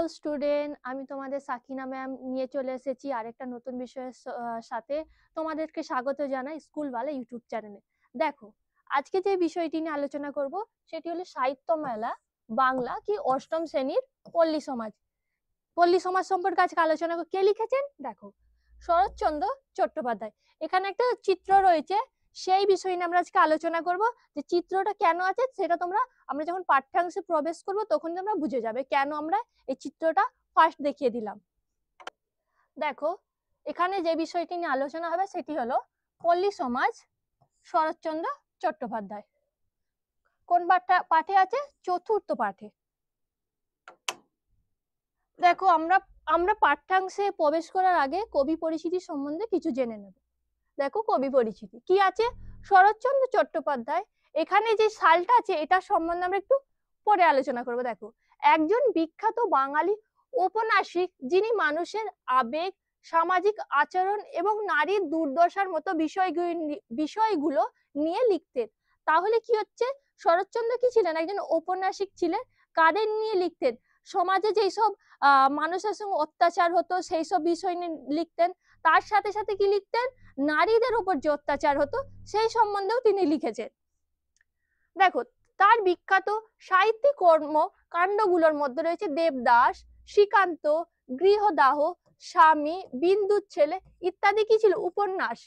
Hello student, আমি তোমাদের Sakina ma'am নিয়ে চলে এসেছি আরেকটা নতুন বিষয়ের সাথে। তোমাদেরকে স্বাগত জানাই স্কুলওয়ালা ইউটিউব চ্যানেলে। দেখো, আজকে যে বিষয়টি নিয়ে আলোচনা করব সেটি হলো সাহিত্য মেলা বাংলা কি অষ্টম শ্রেণীর পল্লী সমাজ। পল্লী সমাজ সম্পর্কে আজকে আলোচনা কে লিখেছেন দেখো, শরৎচন্দ্র চট্টোপাধ্যায়। এখানে একটা চিত্র রয়েছে, সেই বিষয় নিয়ে আমরা আজকে আলোচনা করব। যে চিত্রটা কেন আছে সেটা আমরা যখন পাঠ্যাংশে প্রবেশ করব তখন তোমরা বুঝে যাবে কেন আমরা এই চিত্রটা ফার্স্ট দেখিয়ে দিলাম। দেখো, এখানে যে বিষয়টি নিয়ে আলোচনা হবে সেটি হলো পল্লী সমাজ, শরৎচন্দ্র চট্টোপাধ্যায়। কোন পাঠে আছে? চতুর্থ পাঠে। দেখো, আমরা আমরা পাঠ্যাংশে প্রবেশ করার আগে কবি পরিচিতি সম্বন্ধে কিছু জেনে নেব। দেখো, কবি পরিচিতি কি আছে? শরৎচন্দ্র চট্টোপাধ্যায়। এখানে যে সালটা আছে এটা সম্বন্ধে আমরা একটু পরে আলোচনা করব। দেখো, একজন বিখ্যাত বাঙালি ঔপন্যাসিক যিনি মানুষের আবেগ, সামাজিক আচরণ এবং নারীর দুর্দশার মতো বিষয়গুলো নিয়ে লিখতেন। তাহলে কি হচ্ছে, শরৎচন্দ্র কি ছিলেন? একজন ঔপন্যাসিক ছিলেন। কাদের নিয়ে লিখতেন? সমাজে যেই সব মানুষের সঙ্গে অত্যাচার হতো সেই সব বিষয় নিয়ে লিখতেন। তার সাথে সাথে কি লিখতেন? নারীদের উপর যে অত্যাচার হতো সেই সম্বন্ধেও তিনি লিখেছেন। দেখো, তার বিখ্যাত সাহিত্যিক কর্মকাণ্ডগুলোর মধ্যে রয়েছে দেবদাস, শ্রীকান্ত, গৃহদাহ, স্বামী, বিন্দুর ছেলে ইত্যাদি। কি ছিল? উপন্যাস।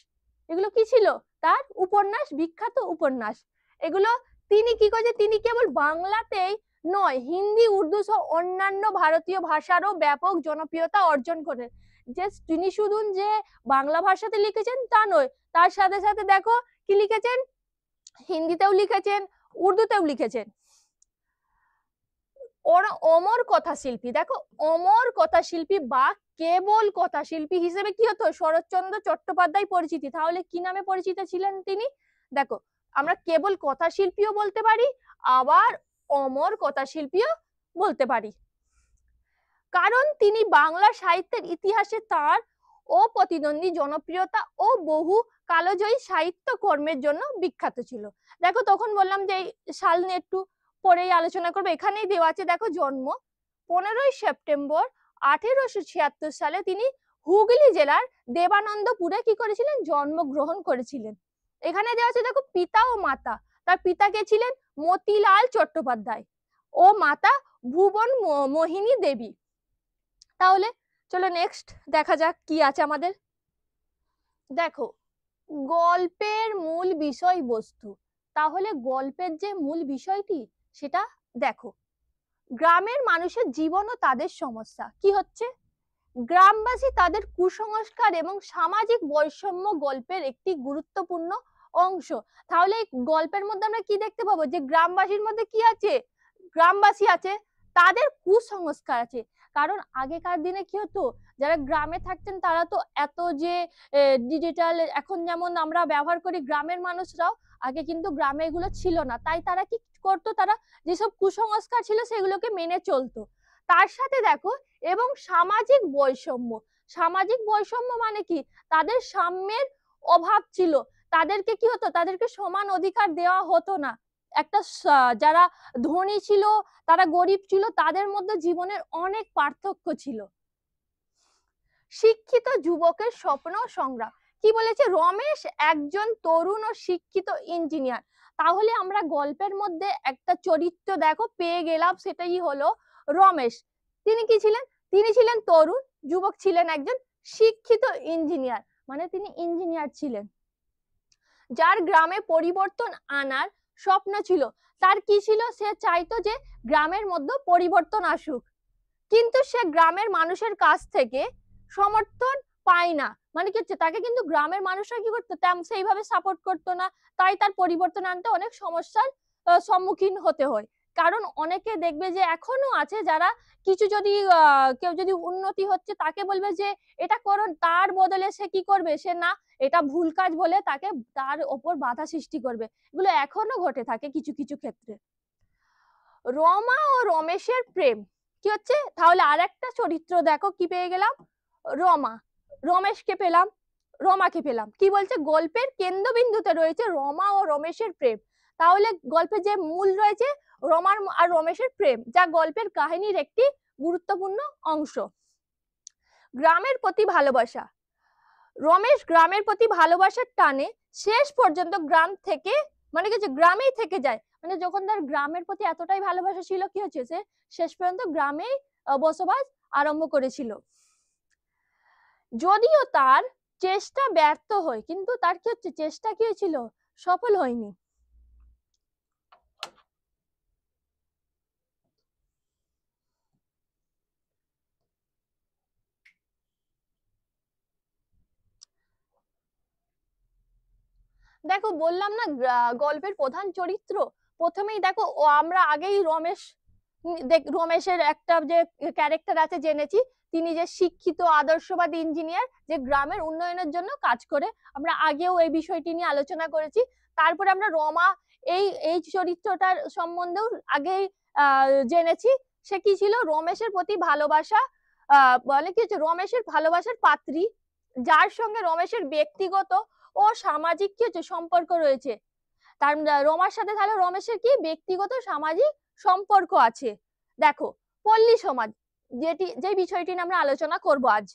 এগুলো কি ছিল? তার উপন্যাস, বিখ্যাত উপন্যাস। এগুলো তিনি কি করেছে, তিনি কেবল বাংলাতেই নয়, হিন্দি, উর্দু সহ অন্যান্য ভারতীয় ভাষারও ব্যাপক জনপ্রিয়তা অর্জন করেন। যে তিনি শুধু যে বাংলা ভাষাতে লিখেছেন তা নয়, তার সাথে সাথে দেখো কি লিখেছেন, হিন্দিতেও লিখেছেন, উর্দুতেও লিখেছেন। ওরা অমর কথা শিল্পী। দেখো, অমর কথা শিল্পী বা কেবল কথা শিল্পী হিসেবে কি হতো? শরৎচন্দ্র চট্টোপাধ্যায় পরিচিতি। তাহলে কি নামে পরিচিত ছিলেন তিনি? দেখো, আমরা কেবল কথা শিল্পীও বলতে পারি, আবার অমর কথা শিল্পীও বলতে পারি। কারণ তিনি বাংলা সাহিত্যের ইতিহাসে তার অপ্রতিদ্বন্দ্বী জনপ্রিয়তা ও বহু কালজয়ী সাহিত্য কর্মের জন্য বিখ্যাত ছিল। দেখো, তখন বললাম যে এই সাল নিয়ে একটু পরেই আলোচনা করবো। এখানেই দেওয়া আছে। দেখো, জন্ম 15ই সেপ্টেম্বর 1876 সালে তিনি হুগলি জেলার দেবানন্দপুরে কি করেছিলেন? জন্মগ্রহণ করেছিলেন। এখানে দেওয়া আছে দেখো, পিতা ও মাতা। তার পিতা কে ছিলেন? মতিলাল চট্টোপাধ্যায় ও মাতা ভুবন মোহিনী দেবী। তাহলে চলো নেক্সট দেখা যাক কি আছে আমাদের। দেখো, গল্পের মূল বিষয়বস্তু। তাহলে গল্পের যে মূল বিষয়টি সেটা দেখো, গ্রামের মানুষের জীবন ও তাদের সমস্যা। কি হচ্ছে? গ্রামবাসী তাদের কুসংস্কার এবং সামাজিক বৈষম্য গল্পের একটি গুরুত্বপূর্ণ অংশ। তাহলে এই গল্পের মধ্যে আমরা কি দেখতে পাবো? যে গ্রামবাসীর মধ্যে কি আছে? গ্রামবাসী আছে, তাদের কুসংস্কার আছে। কারণ আগেকার দিনে কি হতো, যারা গ্রামে থাকতেন তারা তো এত যে ডিজিটাল এখন যেমন আমরা ব্যবহার করি গ্রামের মানুষরাও, আগে কিন্তু গ্রামে এগুলো ছিল না। তাই তারা কি করতো, তারা যেসব কুসংস্কার ছিল সেগুলোকে মেনে চলতো। তার সাথে দেখো, এবং সামাজিক বৈষম্য। সামাজিক বৈষম্য মানে কি? তাদের সাম্যের অভাব ছিল। তাদেরকে কি হতো, তাদেরকে সমান অধিকার দেওয়া হতো না। একটা যারা ধনী ছিল, তারা গরিব ছিল, তাদের মধ্যে জীবনের অনেক পার্থক্য ছিল। শিক্ষিত যুবকের স্বপ্ন সংগ্রাম। কি বলেছে? রমেশ একজন তরুণ ও শিক্ষিত ইঞ্জিনিয়ার। তাহলে আমরা গল্পের মধ্যে একটা চরিত্র দেখো পেয়ে গেলাম, সেটাই হলো রমেশ। তিনি কি ছিলেন? তিনি ছিলেন তরুণ যুবক, ছিলেন একজন শিক্ষিত ইঞ্জিনিয়ার, মানে তিনি ইঞ্জিনিয়ার ছিলেন, যার গ্রামে পরিবর্তন আনার স্বপ্ন ছিল। তার কি ছিল? সে চাইতো যে গ্রামের মধ্যে পরিবর্তন আসুক, কিন্তু সে গ্রামের মানুষের কাছ থেকে সমর্থন পায় না। মানে কি হচ্ছে, তাকে কিন্তু গ্রামের মানুষরা কি করতো, সেইভাবে সাপোর্ট করতো না। তাই তার পরিবর্তন আনতে অনেক সমস্যার সম্মুখীন হতে হয়। কারণ অনেকে দেখবে যে এখনো আছে যারা কিছু যদি কেউ যদি উন্নতি হচ্ছে তাকে বলবে যে এটা করো, তার বদলে সে কি করবে, সে না এটা ভুল কাজ বলে তাকে তার ওপর বাধা সৃষ্টি করবে। এগুলো এখনো ঘটে থাকে কিছু কিছু ক্ষেত্রে। রমা ও রমেশের প্রেম। কি হচ্ছে? তাহলে আর একটা চরিত্র দেখো কি পেয়ে গেলাম, রমা। রমেশকে পেলাম, রমাকে পেলাম। কি বলছে? গল্পের কেন্দ্রবিন্দুতে রয়েছে রমা ও রমেশের প্রেম। তাহলে গল্পে যে মূল রয়েছে রমার আর রমেশের প্রেম, যা গল্পের কাহিনীর একটি গুরুত্বপূর্ণ অংশ। গ্রামের প্রতি ভালোবাসা। রমেশ গ্রামের প্রতি ভালোবাসার টানে শেষ পর্যন্ত গ্রাম থেকে মানে কি গ্রামেই থেকে যায়। মানে যখন তার গ্রামের প্রতি এতটাই ভালোবাসা ছিল, কি হচ্ছে, সে শেষ পর্যন্ত গ্রামেই বসবাস আরম্ভ করেছিল। যদিও তার চেষ্টা ব্যর্থ হয়, কিন্তু তার কি হচ্ছে, চেষ্টা কি হয়েছিল, সফল হয়নি। দেখো বললাম না গল্পের প্রধান চরিত্র, প্রথমেই দেখো আমরা আগেই রমেশের একটা যে ক্যারেক্টার আছে জেনেছি, তিনি যে শিক্ষিত আদর্শবাদী ইঞ্জিনিয়ার, যে গ্রামের উন্নয়নের জন্য কাজ করে। আমরা আগেও এই বিষয়টি নিয়ে আলোচনা করেছি। তারপরে আমরা রমা এই এই চরিত্রটার সম্বন্ধেও আগেই জেনেছি। সে কি ছিল, রমেশের প্রতি ভালোবাসা বলে কি হচ্ছে, রমেশের ভালোবাসার পাত্রী, যার সঙ্গে রমেশের ব্যক্তিগত ও সামাজিক কি হচ্ছে সম্পর্ক রয়েছে। তার রমার সাথে তাহলে রমেশের কি ব্যক্তিগত সামাজিক সম্পর্ক আছে। দেখো পল্লী সমাজ, যে বিষয়টি নিয়ে আমরা আলোচনা করব আজ,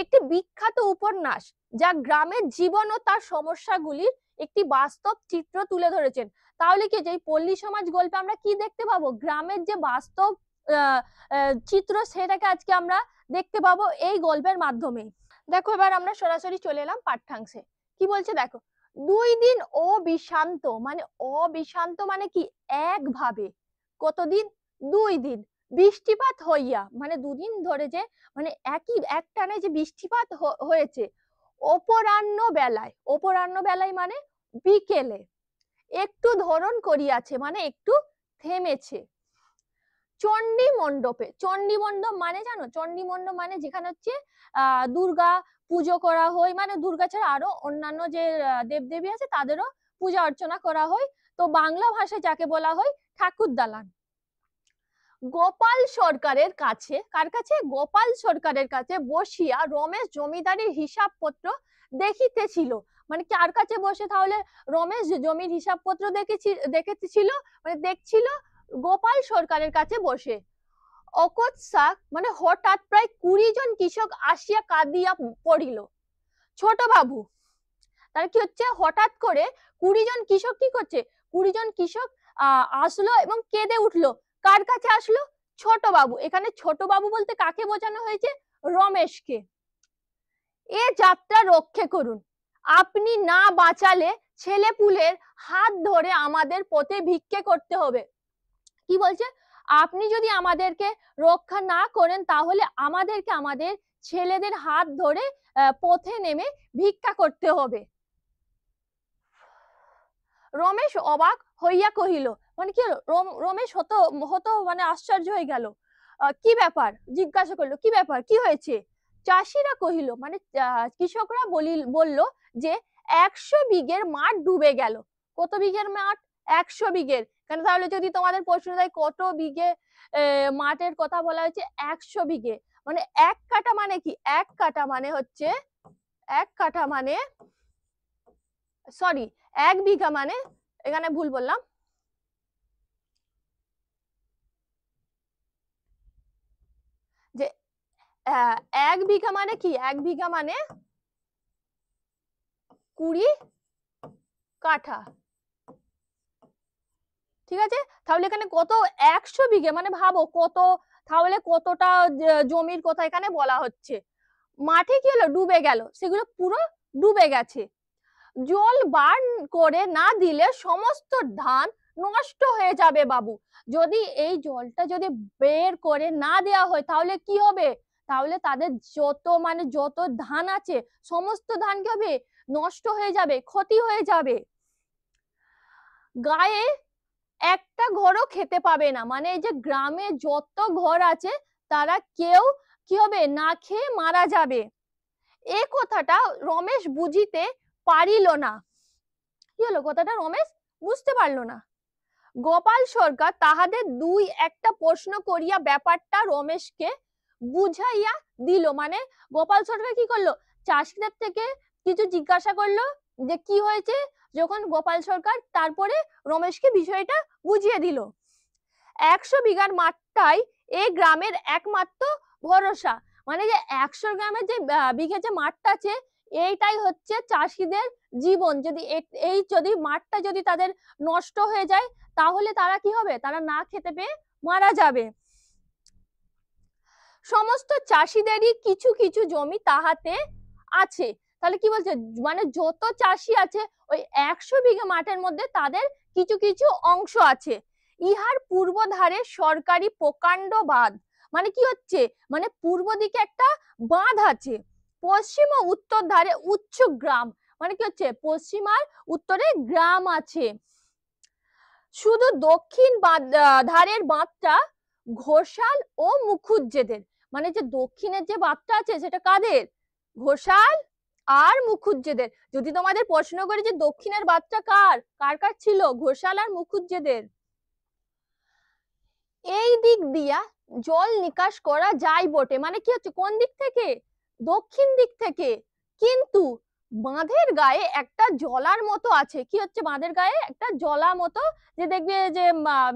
একটি বিখ্যাত উপন্যাস যা গ্রামের জীবন ও তার সমস্যাগুলির একটি বাস্তব চিত্র তুলে ধরেছেন। তাহলে কি যে পল্লী সমাজ গল্পে আমরা কি দেখতে পাবো, গ্রামের যে বাস্তব চিত্র, সেটাকে আজকে আমরা দেখতে পাবো এই গল্পের মাধ্যমে। দেখো এবার আমরা সরাসরি চলে এলাম পাঠ্যাংশে। কি বলছে দেখো, 2 দিন অবিশ্রান্ত মানে কি একভাবে, কতদিন, 2 দিন বৃষ্টিপাত হইয়া, মানে 2 দিন ধরে যে মানে একটানে যে বৃষ্টিপাত হয়েছে, অপরাহ্ন বেলায় মানে বিকেলে একটু ধরন করিয়াছে, মানে একটু থেমেছে। চণ্ডী মণ্ডপ মানে জানো, চণ্ডী মণ্ডপ মানে যেখানে হচ্ছে দুর্গা পুজো করা হয়, মানে দুর্গা ছাড়া আরো অন্যান্য যে দেবদেবী আছে তাদেরও পূজা অর্চনা করা হয়। তো বাংলা ভাষায় যাকে বলা হয় ঠাকুর দালান। গোপাল সরকারের কাছে, কার কাছে, গোপাল সরকারের কাছে বসিয়া রমেশ জমিদারির হিসাবপত্র দেখিতেছিল। মানে কার কাছে বসে তাহলে রমেশ জমির হিসাবপত্র দেখেছিল, মানে দেখছিল গোপাল সরকারের কাছে বসে। অকস্মাৎ মানে হঠাৎ প্রায় 20 জন কৃষক আসিয়া কাঁদিয়া পড়িল। ছোট বাবু, তার কি হচ্ছে, হঠাৎ করে 20 জন কৃষক কি করছে, 20 জন কৃষক আসলো এবং কেঁদে উঠলো। কার কাছে আসলো, ছোট বাবু। এখানে ছোট বাবু বলতে কাকে বোঝানো হয়েছে, রমেশকে। এ যাত্রা রক্ষে করুন, আপনি না বাঁচালে ছেলেপুলের হাত ধরে আমাদের পথে ভিক্ষে করতে হবে। কি বলছে, আপনি যদি আমাদেরকে রক্ষা না করেন তাহলে আমাদেরকে আমাদের ছেলেদের হাত ধরে পথে নেমে ভিক্ষা করতে হবে। রমেশ অবাক হইয়া কহিল, মানে কি রমেশ হতো মানে আশ্চর্য হয়ে গেল। কি ব্যাপার, জিজ্ঞাসা করলো কি ব্যাপার, কি হয়েছে। চাষিরা কহিল, মানে কৃষকরা বলল যে 100 বিঘের মাঠ ডুবে গেল। কত বিঘের মাঠ, 100 বিঘের। কেন তাহলে যদি তোমাদের প্রশ্ন দেয় কত বিঘে মাঠের কথা বলা হয়েছে, 100 বিঘে। মানে 1 কাঠা মানে কি, 1 কাঠা মানে হচ্ছে 1 কাঠা মানে সরি 1 বিঘা মানে, এখানে ভুল বললাম, যে 1 বিঘা মানে কি, 1 বিঘা মানে 20 কাঠা। ঠিক আছে, তাহলে এখানে কত, 100 বিঘে, মানে ভাবো কত, তাহলে কতটা জমির কথা এখানে বলা হচ্ছে। মাঠে কি হলো, ডুবে গেল, সেগুলো পুরো ডুবে গেছে। জল বার করে না দিলে সমস্ত ধান নষ্ট হয়ে যাবে বাবু। যদি এই জলটা যদি বের করে না দেওয়া হয় তাহলে কি হবে, তাহলে তাদের যত ধান আছে সমস্ত ধান কি হবে, নষ্ট হয়ে যাবে, ক্ষতি হয়ে যাবে। গায়ে একটা ঘরও খেতে পাবে না, মানে এই যে গ্রামে যত ঘর আছে তারা কেউ কি হবে, না খেয়ে মারা যাবে। এ কথাটা রমেশ বুঝিতে পারিল না। কি হলো, কথাটা রমেশ বুঝতে পারলো না। গোপাল সরকার তাহাদের 2-1টা প্রশ্ন করিয়া ব্যাপারটা রমেশকে বুঝাইয়া দিল। মানে গোপাল সরকার কি করলো, চাষিদের থেকে কিছু জিজ্ঞাসা করলো যে কি হয়েছে, যখন গোপাল সরকার তারপরে রমেশকে বিষয়টা বুঝিয়ে দিল। 100 বিঘার মাঠটাই এই গ্রামের একমাত্র ভরসা। মানে যে 100 গ্রামের যে বিঘে যে মাঠটা আছে, এইটাই হচ্ছে চাষিদের জীবন। যদি এই যদি মাঠটা যদি তাদের নষ্ট হয়ে যায়, তাহলে তারা কি হবে? তারা না খেতে পেয়ে মারা যাবে। সমস্ত চাষিদেরই কিছু কিছু জমি তাহাতে আছে। তাহলে কি বলছে? মানে যত চাষি আছে ওই 100 বিঘা মাঠের মধ্যে তাদের কিছু কিছু অংশ আছে। ইহার পূর্ব ধারে সরকারি প্রকাণ্ড বাঁধ। মানে কি হচ্ছে? মানে পূর্ব দিকে একটা বাঁধ আছে, পশ্চিম ও উত্তর ধারে উচ্চ গ্রাম। মানে কি হচ্ছে? পশ্চিম আর উত্তরে গ্রাম আছে। শুধু দক্ষিণ ধারের বাঁধটা ঘোষাল ও মুখুজ্জেদের। মানে যে দক্ষিণের যে বাঁধটা আছে সেটা কাদের? ঘোষাল আর মুখুজ্জেদের। যদি তোমাদের প্রশ্ন করি যে দক্ষিণের বাঁধটা কার কার কার ছিল? ঘোষাল আর মুখুজ্জেদের। এই দিক দিয়া জল নিকাশ করা যায় বটে। মানে কি হচ্ছে? কোন দিক থেকে? দক্ষিণ দিক থেকে। কিন্তু বাঁধের গায়ে একটা জলার মতো আছে। কি হচ্ছে? বাঁধের গায়ে একটা জলা মতো, যে দেখবে যে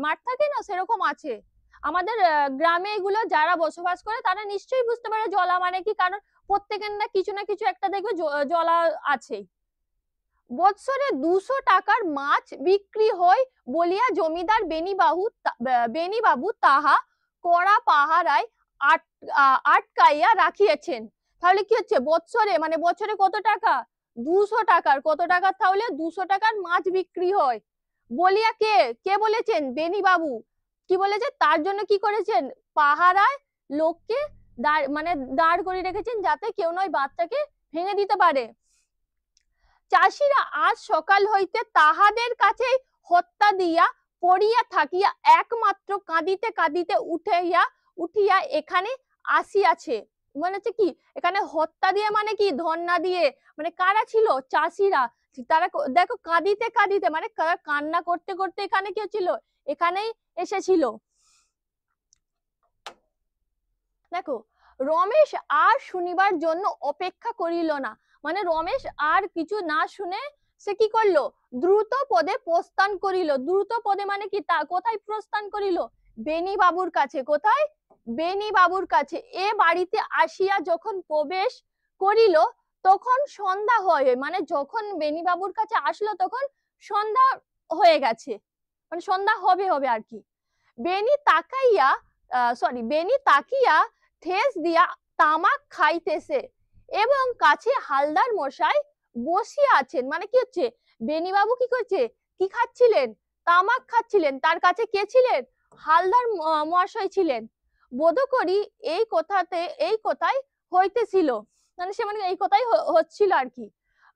মাঠ থাকে না, সেরকম আছে। আমাদের গ্রামে এগুলো যারা বসবাস করে তারা নিশ্চয়ই বুঝতে পারে জলা মানে কি, কারণ প্রত্যেকের না কিছু একটা দেখবে জলা আছে। বৎসরে 200 টাকার মাছ বিক্রি হয় বলিয়া জমিদার বেনিবাবু তাহা কড়া পাহারায় আটকাইয়া রাখিয়েছেন। তাহলে কি হচ্ছে? বৎসরে মানে বছরে কত টাকা? 200 টাকার। কত টাকার? তাহলে 200 টাকার মাছ বিক্রি হয় বলিয়া কে কে বলেছেন? বেনিবাবু কি বলেছে? তার জন্য কি করেছেন? পাহারায় লোককে দাঁড় করিয়ে রেখেছেন, যাতে কেউ নয় বাঁধটাকে ভেঙে দিতে পারে। চাষিরা আজ সকাল হইতে তাহাদের কাছে হত্যা দিয়া পড়িয়া থাকিয়া একমাত্র কাঁদিতে কাঁদিতে উঠিয়া এখানে আসিয়াছে। মানে হচ্ছে কি? এখানে হত্যা দিয়ে মানে কি? ধন্না দিয়ে। মানে কারা ছিল? চাষিরা। তারা দেখো কাঁদিতে কাঁদিতে মানে কান্না করতে করতে এখানে কি ছিল? এখানেই এসেছিল। দেখো, রমেশ আর শুনিবার জন্য অপেক্ষা করিল না। মানে রমেশ আর কিছু না শুনে সে কি করলো? দ্রুত পদে প্রস্থান করিল। দ্রুত পদে মানে কি? তা কোথায় প্রস্থান করিল? বেনি বাবুর কাছে। কোথায়? বেনি বাবুর কাছে। এ বাড়িতে আসিয়া যখন প্রবেশ করিল তখন সন্ধ্যা হয়। মানে যখন বেনি বাবুর কাছে আসলো তখন সন্ধ্যা হয়ে গেছে, মানে সন্ধ্যা হবে আর কি। বেনি তাকাইয়া বেনি তাকিয়া ঠেস দিয়া তামাক খাইতেছে এবং কাছে হালদার মশাই বসিয়া আছেন। মানে কি হচ্ছে? বেনিবাবু কি করছে? কি খাচ্ছিলেন? তামাক খাচ্ছিলেন। তার কাছে কে ছিলেন? হালদার মহাশয় ছিলেন। বোধ করি এই কথাই হইতেছিল। মানে সে মানে এই কথাই হচ্ছিল আর কি।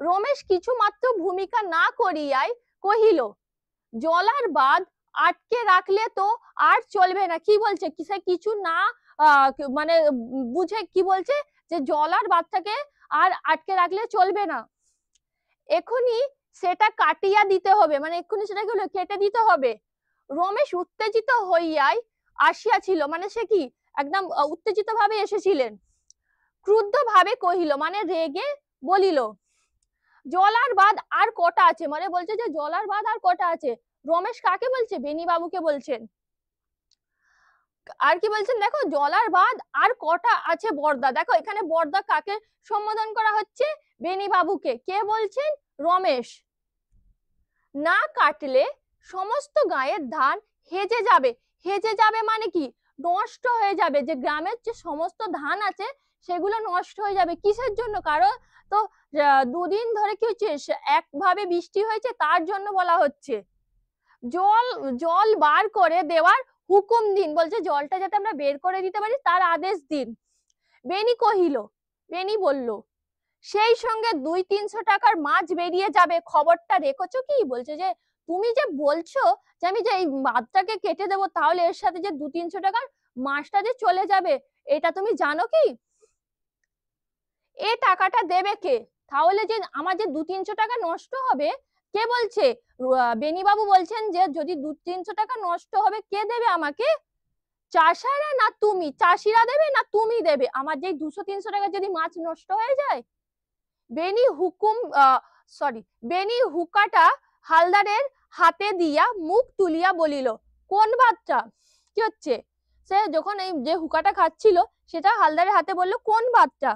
রমেশ কিছু মাত্র ভূমিকা না করিয়াই কহিল, জলার বাঁধ আটকে রাখলে তো আর চলবে না। কি বলছে? কিসে কিছু না মানে বুঝে কি বলছে? যে জলার বাঁধটাকে আর আটকে রাখলে চলবে না, এখনই সেটা কাটিয়া দিতে হবে। মানে এক্ষুনি সেটাকে কেটে দিতে হবে। রমেশ উত্তেজিত হইয়াই আসিয়াছিল। মানে সে কি একদম উত্তেজিত ভাবে এসেছিলেন। ক্রুদ্ধ ভাবে কহিল, মানে রেগে বলিল, জলার বাঁধ আর কটা আছে? মানে বলছে যে জলার বাঁধ আর কটা আছে। রমেশ কাকে বলছে? বেনি বাবুকে বলছেন। আর কি বলছেন? দেখো, জলার বাঁধ আর কটা আছে বর্দা। দেখো এখানে বর্দা কাকে সম্বোধন করা হচ্ছে? বেনি বাবুকে। কে বলছেন? রমেশ। না কাটলে সমস্ত গায়ের ধান হেজে যাবে। হেজে যাবে মানে কি? নষ্ট হয়ে যাবে। যে গ্রামের যে সমস্ত ধান আছে সেগুলো নষ্ট হয়ে যাবে। কিসের জন্য? কারণ তো দুদিন ধরে কি হচ্ছে? একভাবে বৃষ্টি হয়েছে, তার জন্য বলা হচ্ছে। জল বার করে দেওয়ার হুকুম দিন। বলছে জলটা যাতে আমরা বের করে দিতে পারি তার আদেশ দিন। বেনি কহিল, বেনি বলল, সেই সঙ্গে 200-300 টাকার মাছ বেরিয়ে যাবে, খবরটা রেখেছো কি? বলছে যে তুমি যে বলছো যে আমি যে এই বাঁধটাকে কেটে দেবো, তাহলে এর সাথে যে 200-300 টাকার মাছটা যে চলে যাবে, এটা তুমি জানো কি? এ টাকাটা দেবে কে? তাহলে যে আমার যে 200-300 টাকা নষ্ট হবে, কে বলছে? বেনিবাবু বলছেন যে যদি 200-300 টাকা নষ্ট হবে, কে দেবে আমাকে? চাষারা না তুমি? চাষিরা দেবে না তুমি দেবে? আমার যে 200-300 টাকা যদি মাছ নষ্ট হয়ে যায়। বেনি হুকাটা হালদারের হাতে দিয়া মুখ তুলিয়া বলিল, কোন বাদটা? কি হচ্ছে? সে যখন এই যে হুকাটা খাচ্ছিল সেটা হালদারের হাতে বললো কোন ভাতটা।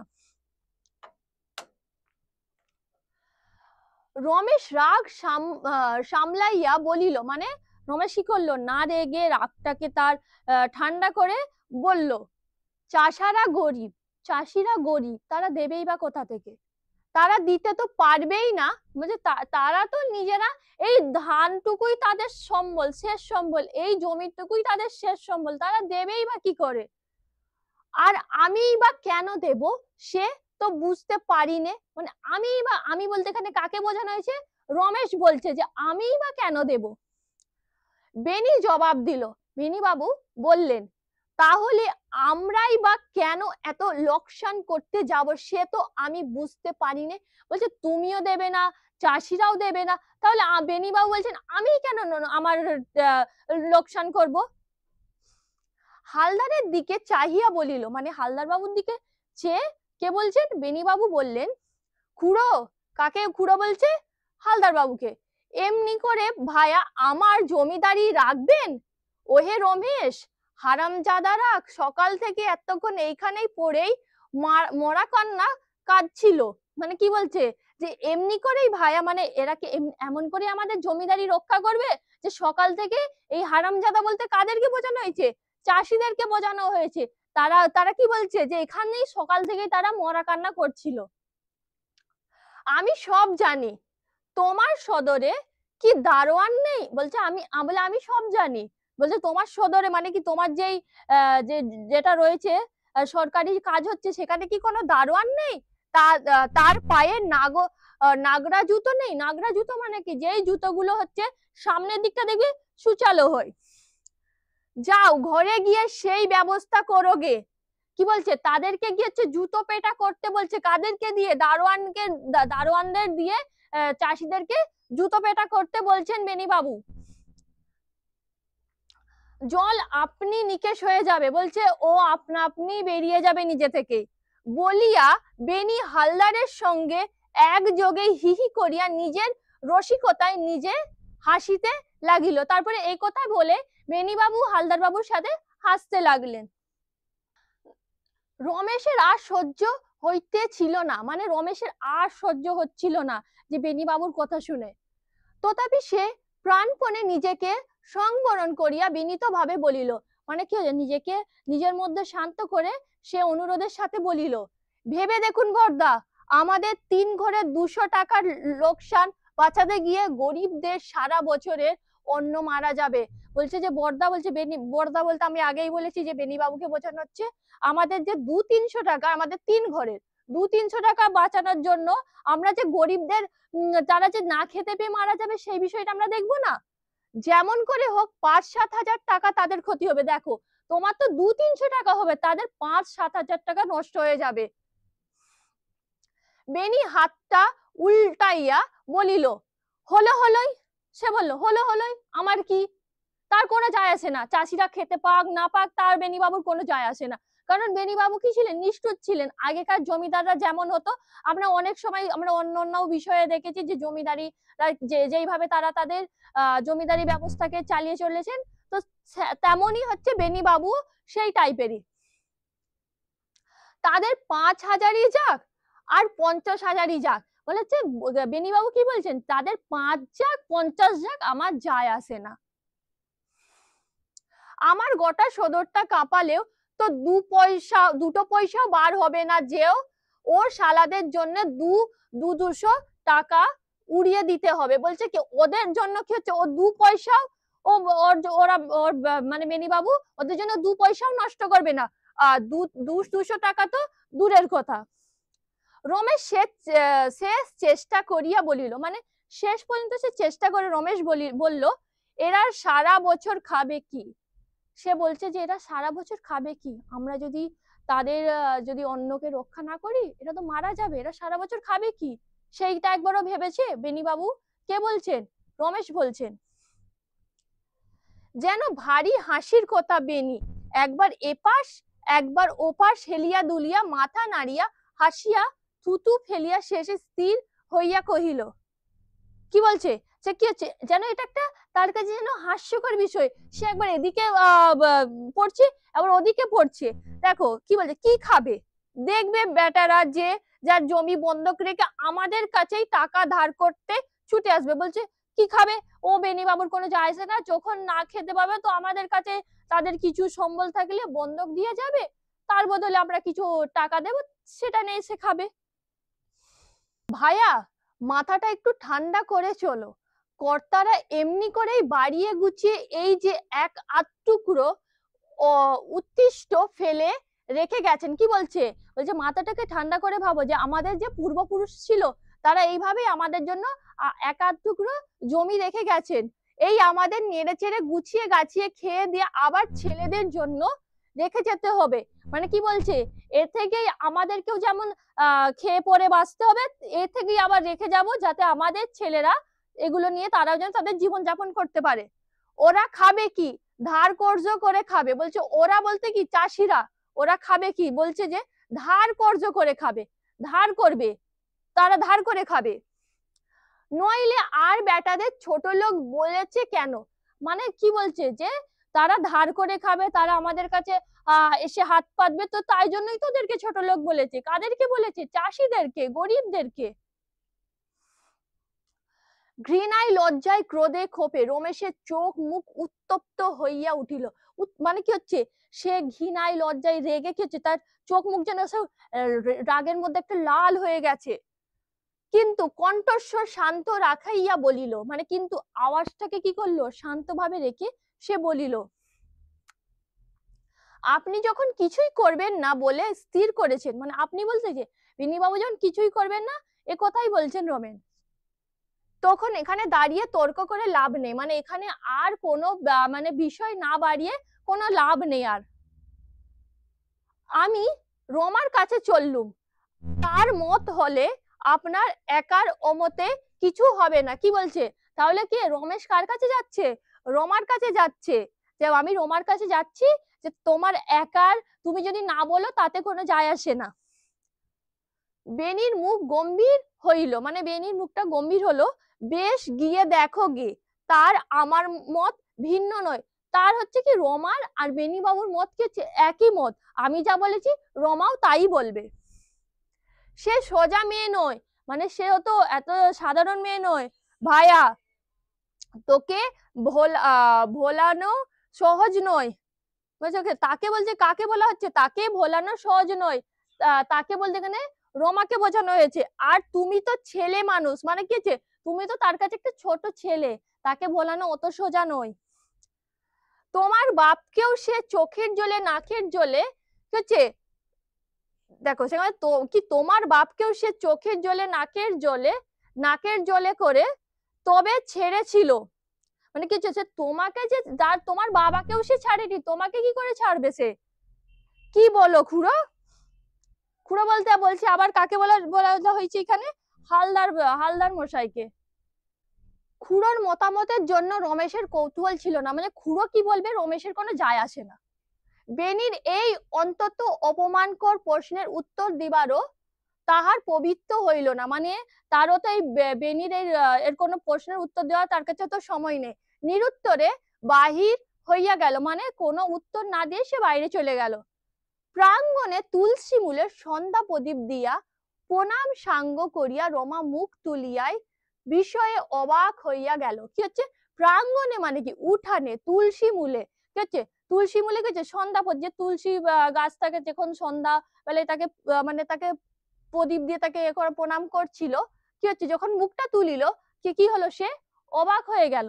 রমেশ রাগ সামলাইয়া বলিল, মানে রমেশ কি করলো, না রেগে রাগটাকে তার ঠান্ডা করে বলল, চাষিরা গরিব, তারা দেবেই বা কোথা থেকে, তারা দিতে তো পারবেই না, মানে তারা তো নিজেরা, এই ধানটুকুই তাদের সম্বল, শেষ সম্বল, এই জমিটুকুই তাদের শেষ সম্বল, তারা দেবেই বা কি করে, আর আমিই বা কেন দেব সে তো বুঝতে পারি নে, মানে আমি বলতে এখানে কাকে বোঝানো হয়েছে, রমেশ বলছে যে আমিই বা কেন দেব। বেনি জবাব দিল, বেনি বাবু বললেন, তাহলে আমরাই বা কেন এত লোকসান করতে যাব সে তো আমি বুঝতে পারি নে, বলছে তুমিও দেবে না, চাষিরাও দেবে না, তাহলে বেনি বাবু বলছেন আমি কেন আমার লোকসান করব। হালদারের দিকে চাহিয়া বলিল, মানে হালদার বাবুর দিকে চেয়ে কে বলছেন, বেনি বাবু বললেন, খুড়ো, কাকে খুড়ো বলছে, হালদার বাবুকে, এমনি করে ভায়া আমার জমিদারি রাখবেন, ওহে রমেশ, হারামজাদারা সকাল থেকে এতক্ষণ এইখানেই পড়েই মরা কান্না কাঁদছিল, মানে কি বলছে যে এমনি করেই ভায়া, মানে এরা কি এমন করে আমাদের জমিদারি রক্ষা করবে, যে সকাল থেকে এই হারামজাদা বলতে কাদেরকে বোঝানো হয়েছে, চাষিদেরকে বোঝানো হয়েছে, তারা তারা কি বলছে যে এখানেই সকাল থেকে তারা মরা কান্না করছিল। আমি সব জানি, তোমার সদরে কি দারোয়ান নেই, বলছে আমি সব জানি, বলছে তোমার সদরে মানে কি তোমার যেই যেটা রয়েছে সরকারি কাজ হচ্ছে সেখানে কি কোনো দারোয়ান নেই, তার পায়ে নাগরা জুতো নেই, নাগরা জুতো মানে কি, যেই জুতোগুলো হচ্ছে সামনের দিকটা দেখবে সুচালো হয়, যাও ঘরে গিয়ে সেই ব্যবস্থা করো গে, কি বলছে তাদেরকে গিয়ে হচ্ছে জুতো পেটা করতে বলছে, কাদেরকে দিয়ে, দারোয়ানদের দিয়ে চাষিদেরকে জুতো পেটা করতে বলছেন বেনি বাবু। জল আপনি নিকেশ হয়ে যাবে, বলছে ও আপনি বেরিয়ে যাবে নিজে থেকে, বলিয়া বেনি হালদারের সঙ্গে একযোগে হিহি করিয়া নিজের রসিকতায় নিজে হাসিতে লাগিল। তারপরে এই কথা বলে বেনি বাবু হালদার বাবুর সাথে হাসতে লাগলেন। রমেশের আর সহ্য হইতেছিল না, মানে রমেশের আর সহ্য হচ্ছিল না যে বেনি বাবুর কথা শুনে, তথাপি সে প্রাণপণে নিজেকে সংবরণ করিয়া বিনীত ভাবে বলিল, মানে কি হচ্ছে, নিজেকে নিজের মধ্যে শান্ত করে সে অনুরোধের সাথে বলিল, ভেবে দেখুন বড়দা, আমাদের 3 ঘরে 200 টাকার লোকসান বাঁচাতে গিয়ে গরিবদের সারা বছরের অন্ন মারা যাবে। বলছে যে বড়দা, বলছে বড়দা বলতে আমি আগেই বলেছি যে বেনি বাবুকে বোঝানো হচ্ছে, আমাদের যে 200-300 টাকা আমাদের 3 ঘরের 200-300 টাকা বাঁচানোর জন্য আমরা যে গরিবদের তারা যে না খেতে পেয়ে মারা যাবে সেই বিষয়টা আমরা দেখবো না, যেমন করে হোক 5-7 হাজার টাকা তাদের ক্ষতি হবে, দেখো তোমার তো 200-300 টাকা হবে, তাদের 5-7 হাজার টাকা নষ্ট হয়ে যাবে। বেনি হাতটা উল্টাইয়া বলিল, হলোই, সে বলল হলোই, আমার কি, তার কোনো যায় আসে না, চাষিরা খেতে পাক না পাক তার বেনি বাবুর কোনো যায় আসে না, কারণ বেনি বাবু কি ছিলেন, নিষ্ঠুর ছিলেন। আগেকার জমিদাররা যেমন হতো, আমরা অনেক সময় আমরা অন্য বিষয়ে দেখেছি যে জমিদারি যেইভাবে তারা তাদের জমিদারি ব্যবস্থাকে চালিয়ে চলেছেন, তো তেমনই হচ্ছে বেনি বাবু সেই টাইপেরই, তাদের 5,000ই যাক আর 50,000ই যাক, বলেছে বেনি বাবু কি বলছেন, তাদের 5 যাক 50 যাক আমার যায় আসে না, আমার গোটা সদরটা কাঁপালেও তো দুটো পয়সাও বার হবে না, যেও ওর শালাদের জন্য 200 টাকা উড়িয়ে দিতে হবে, বলছে কি ওদের জন্য কি হচ্ছে, ও 2 পয়সাও ওরা মানে বেনি বাবু ওদের জন্য 2 পয়সাও নষ্ট করবে না, 200 টাকা তো দূরের কথা। রমেশ শেষ চেষ্টা করিয়া বলিল, মানে শেষ পর্যন্ত সে চেষ্টা করে রমেশ বলল, এরা সারা বছর খাবে কি, সে বলছে যে এরা সারা বছর খাবে কি, আমরা যদি তাদের যদি অন্নকে রক্ষা না করি এরা তো মারা যাবে, এরা সারা বছর খাবে কি, সেইটা একবারও ভেবেছে বেনি বাবু? কে বলছেন? রমেশ বলছেন। যেন ভারী হাসির কথা বেনি একবার এপাশ একবার ওপাশ হেলিয়া দুলিয়া মাথা নাড়িয়া হাসিয়া থুতু ফেলিয়া শেষে স্থির হইয়া কহিল, কি বলছে, সে কি হচ্ছে যেন এটা একটা তার কাছে যেন হাস্যকর বিষয়, সে একবার এদিকে পড়ছে আবার ওদিকে পড়ছে। দেখো কি বলছে, কি খাবে, দেখবে বেটারা যে যার জমি বন্ধক রেখে আমাদের কাছেই টাকা ধার করতে ছুটে আসবে, বলছে কি খাবে, ও বেনি বাবুর কোনো যায় আসে না, যখন না খেতে পাবে তো আমাদের কাছে তাদের কিছু সম্বল থাকলে বন্ধক দিয়ে যাবে, তার বদলে আমরা কিছু টাকা দেব, সেটা নিয়ে সে খাবে। ভাইয়া মাথাটা একটু ঠান্ডা করে চলো, কর্তারা এমনি করেই বাড়িয়ে গুছিয়ে এই যে এক আধটুকরো উত্তিষ্ট ফেলে রেখে গেছেন। কি বলছে, বলছে মাথাটাকে ঠান্ডা করে ভাবো যে আমাদের যে পূর্বপুরুষ ছিল তারা এইভাবেই আমাদের জন্য এক আধ টুকরো জমি রেখে গেছেন, এই আমাদের নেড়ে চেড়ে গুছিয়ে গাছিয়ে খেয়ে দিয়ে আবার ছেলেদের জন্য রেখে যেতে হবে। মানে কি বলছে, এর থেকেই আমাদেরকেও যেমন খেয়ে পরে বাঁচতে হবে, এর থেকেই আবার রেখে যাব যাতে আমাদের ছেলেরা এগুলো নিয়ে তারাও যেন তাদের জীবন যাপন করতে পারে। ওরা খাবে কি, ধার কর্জ করে খাবে, বলছে ওরা বলতে কি চাষিরা, ওরা খাবে কি, বলছে যে ধার কর্জ করে খাবে, ধার করবে, তারা ধার করে খাবে, নইলে আর বেটাদের ছোট লোক বলেছে কেন। মানে কি বলছে যে তারা ধার করে খাবে, তারা আমাদের কাছে এসে হাত পাতবে, তো তাই জন্যই তো ওদেরকে ছোট লোক বলেছে। কাদেরকে বলেছে, চাষিদেরকে, গরিবদেরকে। ঘৃণায় লজ্জায় ক্রোধে ক্ষোভে রমেশের চোখ মুখ উত্তপ্ত হইয়া উঠিল। মানে কি হচ্ছে, সে ঘৃণায় লজ্জায় রেগে কি হচ্ছে, তার চোখ মুখ যেন সব রাগের মধ্যে একটা লাল হয়ে গেছে, কিন্তু কণ্ঠস্বর শান্ত রাখাইয়া বলিল, মানে কিন্তু আওয়াজটাকে কি করলো, শান্তভাবে রেখে সে বলিল, আপনি যখন কিছুই করবেন না বলে স্থির করেছেন, মানে আপনি বলতে যে বিনিবাবু যখন কিছুই করবেন না এ কথাই বলছেন রমেন, তখন এখানে দাঁড়িয়ে তর্ক করে লাভ নেই, মানে এখানে আর কোনো মানে বিষয় না বাড়িয়ে কোনো লাভ নেই। আর আমি রমার কাছে চললুম, তার মত হলে আপনার একার অমতে কিছু হবে না। কি বলছে, তাহলে কি রমেশ কার কাছে যাচ্ছে, রমার কাছে যাচ্ছে, যে আমি রমার কাছে যাচ্ছি, যে তোমার একার, তুমি যদি না বলো তাতে কোনো যায় আসে না। বেনির মুখ গম্ভীর হইল, মানে বেনির মুখটা গম্ভীর হলো, বেশ গিয়ে দেখো গে, তার আমার মত ভিন্ন নয়। তার হচ্ছে কি রমার আর বেনি বাবুর মত কি একই মত, আমি যা বলেছি রমাও তাই বলবে। সে সোজা মেয়ে নয়, মানে সেও তো এত সাধারণ মেয়ে নয় ভাইয়া, তোকে ভোলানো সহজ নয়। বুঝছো, তাকে বলছে, কাকে বলা হচ্ছে, তাকে ভোলানো সহজ নয়, তাকে বলতে এখানে রমাকে বোঝানো হয়েছে। আর তুমি তো ছেলে মানুষ, মানে কি হচ্ছে, তুমি তো তার কাছে একটা ছোট ছেলে, তাকে ভোলানো অত সোজা নয়। তোমার বাপকেও সে চোখের জলে নাকের জলে কি হচ্ছে, দেখো সেখানে তো কি, তোমার বাপকেও সে চোখের জলে নাকের জলে করে তবে ছেড়েছিল, মানে কি হচ্ছে, তোমাকে যে তোমার বাবাকেও সে ছাড়েনি, তোমাকে কি করে ছাড়বে সে। কি বলো খুড়ো, খুড়ো বলতে বলছে আবার কাকে বলা বলা হয়েছে এখানে, হালদার মশাইকে। খুড়োর মতামতের জন্য রমেশের কৌতূহল ছিল না, মানে খুড়ো কি বলবে রমেশের কোনো যায় আসে না। বেনির এই অন্তত অপমানকর প্রশ্নের উত্তর দিবারও তাহার পবিত্র হইল না, মানে তারও তো এই বেনির এর কোনো প্রশ্নের উত্তর দেওয়া তার কাছে তো সময় নেই, নিরুত্তরে বাহির হইয়া গেল, মানে কোনো উত্তর না দিয়ে সে বাইরে চলে গেল। প্রাঙ্গণে তুলসী মূলে সন্ধ্যা প্রদীপ দিয়া প্রণাম সাঙ্গ করিয়া রমা মুখ তুলিয়াই বিষয়ে অবাক হইয়া গেল। কি হচ্ছে, প্রাঙ্গণে মানে কি উঠানে, তুলসী মূলে কি হচ্ছে, তুলসী মূলে কি হচ্ছে সন্ধ্যা, যে তুলসী গাছটাকে যখন সন্ধ্যা বেলায় তাকে মানে তাকে প্রদীপ দিয়ে তাকে প্রণাম করছিল, কি হচ্ছে যখন মুখটা তুলিল কি হলো, সে অবাক হয়ে গেল।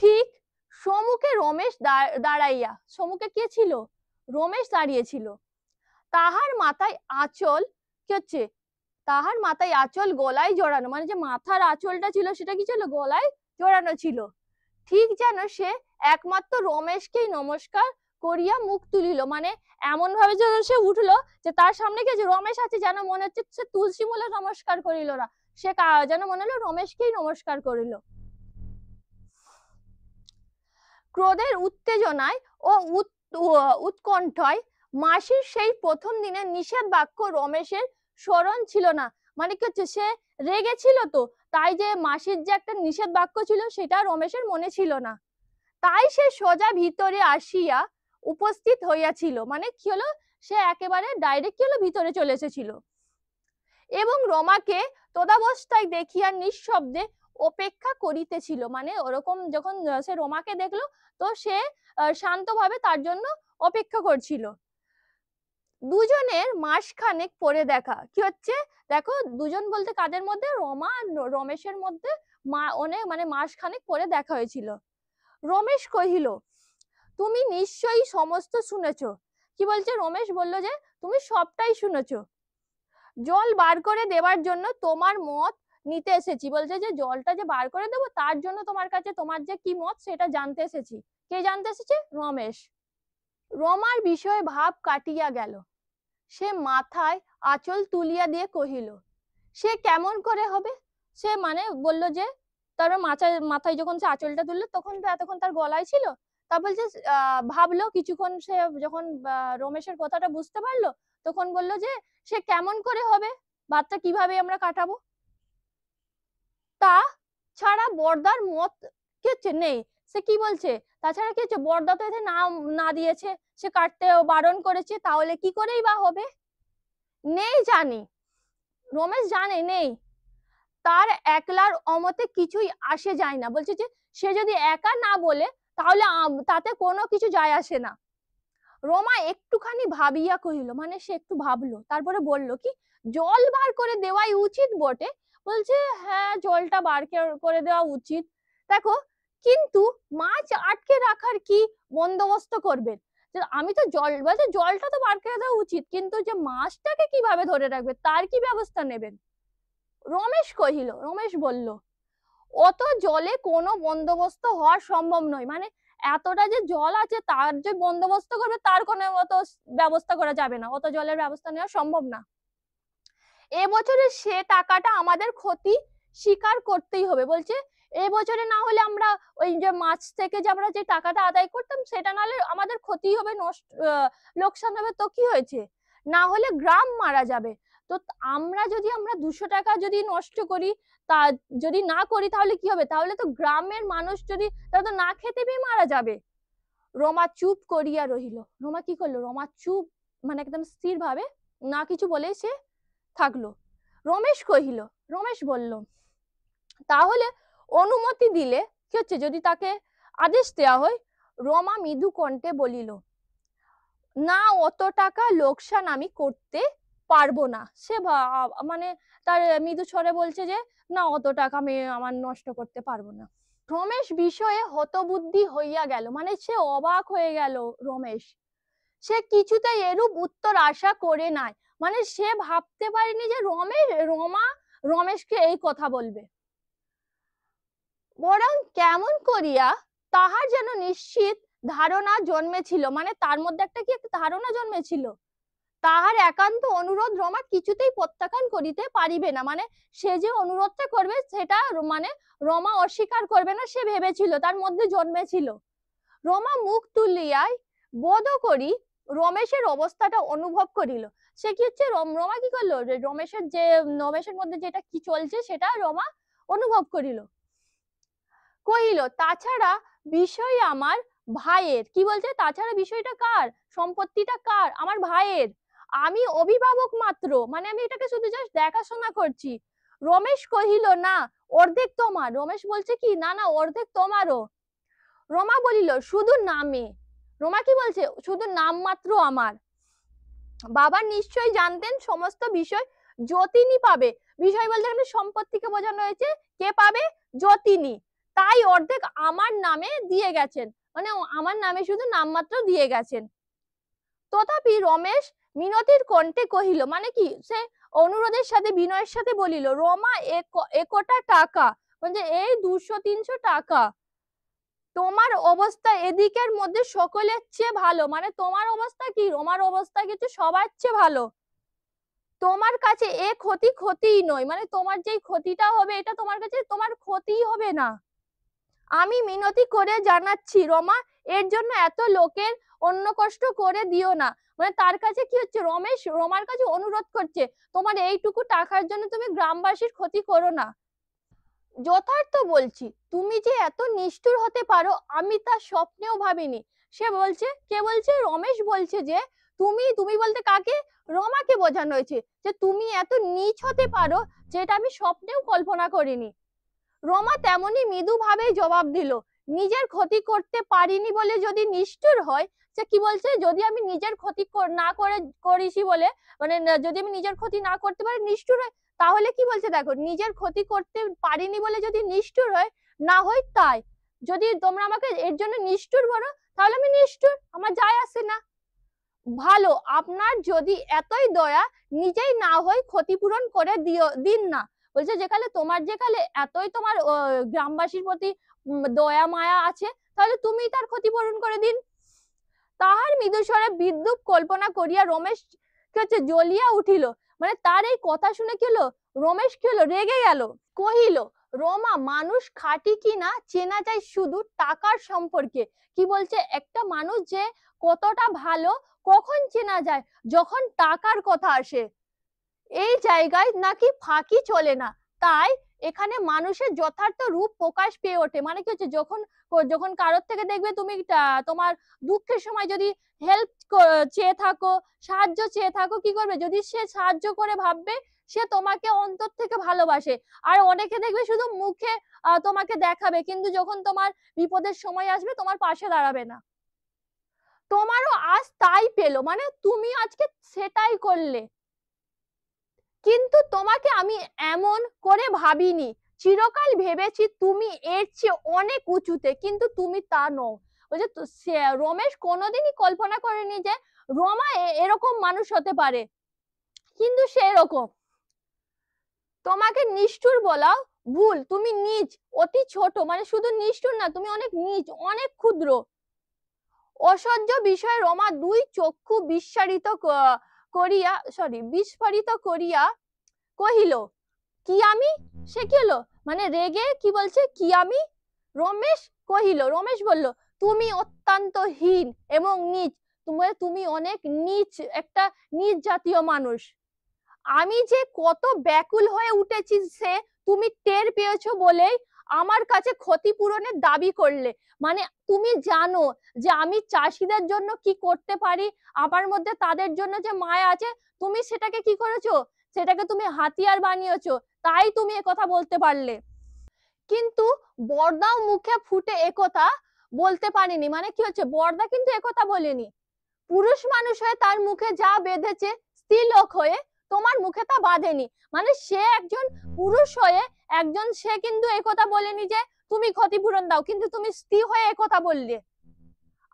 ঠিক সম্মুখে রমেশ দাঁড়াইয়া, সম্মুখে কে ছিল, রমেশ দাঁড়িয়েছিল, তাহার মাথায় আঁচল কি হচ্ছে, তাহার মাথায় আঁচল গলায় জড়ানো, মানে যে মাথার আঁচলটা ছিল সেটা কি ছিল, গলায় জড়ানো ছিল। ঠিক যেন সে একমাত্র রমেশকেই নমস্কার করিয়া মুখ তুলিল, মানে এমন ভাবে যেন সে উঠলো যে তার সামনে কে যে রমেশ আছে, যেন মনে হচ্ছে সে তুলসী মূলে নমস্কার করিল না, সে যেন মনে হলো রমেশকেই নমস্কার করিল। ক্রোধের উত্তেজনায় ও উৎকণ্ঠায় মাসির সেই প্রথম দিনের নিষেধ বাক্য রমেশের স্মরণ ছিল না, মানে কি হচ্ছে, সে রেগে ছিল তো তাই যে মাসির যে একটা নিষেধ বাক্য ছিল সেটা রমেশের মনে ছিল না। তাই সে সোজা ভিতরে আসিয়া উপস্থিত হইয়াছিল, মানে কি হলো, সে একেবারে ডাইরেক্ট কি হলো, ভিতরে চলে এসেছিল এবং রমাকে তদাবস্থায় দেখিয়া নিঃশব্দে অপেক্ষা করিতেছিল। মানে ওরকম যখন সে রমাকে দেখলো তো সে শান্তভাবে তার জন্য অপেক্ষা করছিল। দুজনের মাসখানেক পরে দেখা কি হচ্ছে, দেখো দুজন বলতে কাদের মধ্যে, রমা আর রমেশের মধ্যে অনেক মানে মাসখানেক পরে দেখা হয়েছিল। রমেশ কহিল, তুমি নিশ্চয়ই সমস্ত শুনেছ। কি বলছে, রমেশ বলল যে তুমি সবটাই শুনেছ। জল বার করে দেওয়ার জন্য তোমার মত নিতে এসেছি। বলছে যে জলটা যে বার করে দেবো তার জন্য তোমার কাছে তোমার যে কি মত সেটা জানতে এসেছি। কে জানতে এসেছে? রমেশ। রমার বিষয়ে ভাব কাটিয়া গেল, সে মাথায় আঁচল তুলিয়া দিয়ে কহিল, সে কেমন করে হবে? সে মানে বলল যে তার মাথায় যখন সে আঁচলটা তুললো তখন তো এতক্ষণ তার গলায় ছিল। তা বলছে ভাবলো কিছুক্ষণ, সে যখন রমেশের কথাটা বুঝতে পারলো তখন বললো যে সে কেমন করে হবে, ভাতটা কিভাবে আমরা কাটাবো। তা ছাড়া বর্দার মত কি হচ্ছে নেই। সে কি বলছে, তাছাড়া কি হচ্ছে, বর্দা তো এতে নাম না দিয়েছে, সে কাটতে বারণ করেছে, তাহলে কি করেই বা হবে। নেই জানি, রমেশ জানে নেই, তার একলার অমতে কিছুই আসে যায় না। বলছে যে সে যদি একা না বলে তাহলে তাতে কোনো কিছু যায় আসে না। রমা একটুখানি ভাবিয়া কহিল, মানে সে একটু ভাবলো, তারপরে বলল কি, জল বার করে দেওয়াই উচিত বটে। বলছে হ্যাঁ, জলটা বার করে দেওয়া উচিত। দেখো, কিন্তু মাছ আটকে রাখার কি বন্দোবস্ত করবেন? আমি তো জল বলছে জলটা তো বার করে দেওয়া উচিত, কিন্তু যে মাছটাকে কিভাবে ধরে রাখবে তার কি ব্যবস্থা নেবেন? রমেশ বলল, অত জলে কোনো বন্দোবস্ত হওয়া সম্ভব নয়। মানে এতটা যে জল আছে তার যে বন্দোবস্ত করবে তার কোনো অত ব্যবস্থা করা যাবে না, অত জলের ব্যবস্থা নেওয়া সম্ভব না। এবছরে সে টাকাটা আমাদের ক্ষতি স্বীকার করতেই হবে। বলছে এবছরে না হলে আমরা ওই যে মাছ থেকে যে আমরা যে টাকাটা আদায় করতাম সেটা না হলে আমাদের ক্ষতি হবে, নষ্ট লোকসান হবে, তো কি হয়েছে, না হলে গ্রাম মারা যাবে। তো আমরা 200 টাকা যদি নষ্ট করি, তা যদি না করি তাহলে কি হবে, তাহলে তো গ্রামের মানুষ যদি তারা তো না খেতে পেয়ে মারা যাবে। রমা চুপ করিয়া রহিল। রমা কি করলো, রমা চুপ, মানে একদম স্থির ভাবে না কিছু বলে সে থাকলো। রমেশ বলল, তাহলে অনুমতি দিলে কি হচ্ছে, যদি তাকে আদেশ দেওয়া হয়। রমা মৃদু কণ্ঠে বলিল, না, অত টাকা লোকসান আমি করতে পারবো না। সে মানে তার মৃদু স্বরে বলছে যে না, অত টাকা আমি আমার নষ্ট করতে পারবো না। রমেশ বিষয়ে হতবুদ্ধি হইয়া গেল, মানে সে অবাক হয়ে গেল রমেশ। সে কিছুতেই এরূপ উত্তর আশা করে নাই। মানে সে ভাবতে পারেনি যে রমা রমেশকে এই কথা বলবে। বরং কেমন করিয়া তাহার যেন নিশ্চিত ধারণা জন্মেছিল, মানে তার মধ্যে একটা ধারণা জন্মেছিল, তাহার একান্ত অনুরোধ রমা কিছুতেই প্রত্যাখ্যান করিতে পারিবে না। মানে সে যে অনুরোধটা করবে সেটা মানে রমা অস্বীকার করবে না, সে ভেবেছিল, তার মধ্যে জন্মেছিল। রমা মুখ তুলিয়াই বোধ করি রমেশের অবস্থাটা অনুভব করিল। সে কি হচ্ছে, রমা কি করলো, রমেশের মধ্যে যেটা কি চলছে সেটা রমা অনুভব করিল। কহিল, তাছাড়া বিষয় আমার ভাইয়ের। কি বলছে, তাছাড়া বিষয়টা কার, সম্পত্তিটা কার, আমার ভাইয়ের, আমি অভিভাবক মাত্র, মানে আমি এটাকে শুধু জাস্ট দেখাশোনা করছি। রমেশ কহিল, না, অর্ধেক তোমার। রমেশ বলছে কি, না না, অর্ধেক তোমারও। রমা বলিল, শুধু নামে। রমা কি বলছে, শুধু নাম মাত্র আমার। বাবা নিশ্চয়ই জানতেন সমস্ত বিষয় যতীনই পাবে। বিষয় বলতে এখানে সম্পত্তিকে বোঝানো হয়েছে, কে পাবে, যতীনই। তাই অর্ধেক আমার নামে দিয়ে গেছেন, মানে আমার নামে শুধু নামমাত্র দিয়ে গেছেন। তথাপি রমেশ মিনতির কণ্ঠে কহিল, মানে কি, সে অনুরোধের সাথে বিনয়ের সাথে বলিল, রমা একটা টাকা, মানে এই 200-300 টাকা তোমার অবস্থা এদিকের মধ্যে সকলের চেয়ে ভালো। মানে তোমার অবস্থা কি, রমার অবস্থা কিন্তু সবার চেয়ে ভালো। তোমার কাছে এ ক্ষতিই নয়, মানে তোমার যেই ক্ষতিটা হবে এটা তোমার কাছে তোমার ক্ষতিই হবে না। আমি মিনতি করে জানাচ্ছি রমা, এর জন্য এত লোকের অন্য কষ্ট করে দিও না। মানে তার কাছে কি হচ্ছে, রমেশ রমার কাছে অনুরোধ করছে, তোমার এইটুকু টাকার জন্য তুমি গ্রামবাসীর ক্ষতি করো না। যথার্থ বলছি, তুমি যে এত নিষ্ঠুর হতে পারো আমি তা স্বপ্নেও ভাবিনি। সে বলছে, কে বলছে? রমেশ বলছে যে তুমি তুমি বলতে কাকে? রমাকে বোঝানো হয়েছে যে তুমি এত নীচ হতে পারো যেটা আমি স্বপ্নেও কল্পনা করিনি। রমা তেমনি মৃদু ভাবে জবাব দিল, নিজের ক্ষতি করতে পারিনি বলে যদি নিষ্ঠুর হয়, সে কি বলছে, যদি আমি নিজের ক্ষতি না করে করেছি বলে, মানে যদি আমি নিজের ক্ষতি না করতে পারি নিষ্ঠুর হয়, তাহলে কি বলছে দেখো, নিজের ক্ষতি করতে পারিনি বলে যদি নিষ্ঠুর হয়, না হয় তাই, যদি তোমরা আমাকে এর জন্য নিষ্ঠুর বলো তাহলে আমি নিষ্ঠুর, আমার যায় আসে না। ভালো, আপনার যদি এতই দয়া, নিজেই না হয় ক্ষতিপূরণ করে দিন না। বলছে যেখানে তোমার যেখানে এতই তোমার গ্রামবাসীর প্রতি দয়া মায়া আছে, তাহলে তুমি তার ক্ষতিপূরণ করে দিন। তাহার মৃদুস্বরে বিদ্রূপ কল্পনা করিয়া রমেশ জ্বলিয়া উঠিল। মানে তার এই কথা শুনে কি হলো, রমেশ কি হলো, রেগে গেল। কহিল, রমা, মানুষ খাঁটি কিনা চেনা যায় শুধু টাকার সম্পর্কে। কি বলছে, একটা মানুষ যে কতটা ভালো কখন চেনা যায়, যখন টাকার কথা আসে। এই জায়গায় নাকি ফাঁকি চলে না, তাই এখানে মানুষের যথার্থ রূপ প্রকাশ পেয়ে ওঠে। মানে কি হচ্ছে, যখন যখন কারোর থেকে দেখবে তুমি তোমার দুঃখের সময় যদি হেল্প চেয়ে থাকো, সাহায্য চেয়ে থাকো, কি করবে, যদি সে সাহায্য করে ভাববে সে তোমাকে অন্তর থেকে ভালোবাসে। আর অনেকে দেখবে শুধু মুখে তোমাকে দেখাবে, কিন্তু যখন তোমার বিপদের সময় আসবে তোমার পাশে দাঁড়াবে না। তোমারও আজ তাই পেলো, মানে তুমি আজকে সেটাই করলে, কিন্তু তোমাকে আমি এমন করে ভাবিনি। চিরকাল ভেবেছি তুমি এর চেয়ে অনেক উঁচুতে, কিন্তু তুমি তা নও। ওই যে রমেশ কোনোদিনই কল্পনা করেনি যে রমা এরকম মানুষ হতে পারে, কিন্তু সে এরকম। তোমাকে নিষ্ঠুর বলাও ভুল, তুমি নীচ, অতি ছোট, মানে শুধু নিষ্ঠুর না, তুমি অনেক নীচ, অনেক ক্ষুদ্র। অসহ্য বিষয়ে রমা দুই চক্ষু বিস্ফারিত করিয়া কহিল, কি আমি? সে কি হলো, মানে রেগে কি বলছে, কি আমি? রমেশ বলল, তুমি অত্যন্ত হীন এবং নীচ, তুমি অনেক নীচ, একটা নীচ জাতীয় মানুষ। আমি যে কত ব্যাকুল হয়ে উঠেছি সে তুমি টের পেয়েছো বলেই আমার কাছে ক্ষতিপূরণের দাবি করলে। মানে তুমি জানো যে আমি চাষিদের জন্য কি করতে পারি, আমার মধ্যে তাদের জন্য যে মায়া আছে, তুমি সেটাকে কি করেছো, সেটাকে তুমি হাতিয়ার বানিয়েছো, তাই তুমি একথা বলতে পারলে। কিন্তু বড়দাও মুখে ফুটে একথা বলতে পারেনি। মানে কি হচ্ছে, বড়দা কিন্তু একথা বলেনি। পুরুষ মানুষ হয়ে তার মুখে যা বেঁধেছে, স্ত্রীলোক হয়ে তোমার মুখে তা বাঁধেনি। মানে সে একজন পুরুষ হয়ে একজন, সে কিন্তু একথা বলেনি যে তুমি ক্ষতিপূরণ দাও, কিন্তু তুমি স্ত্রী হয়ে একথা বললে।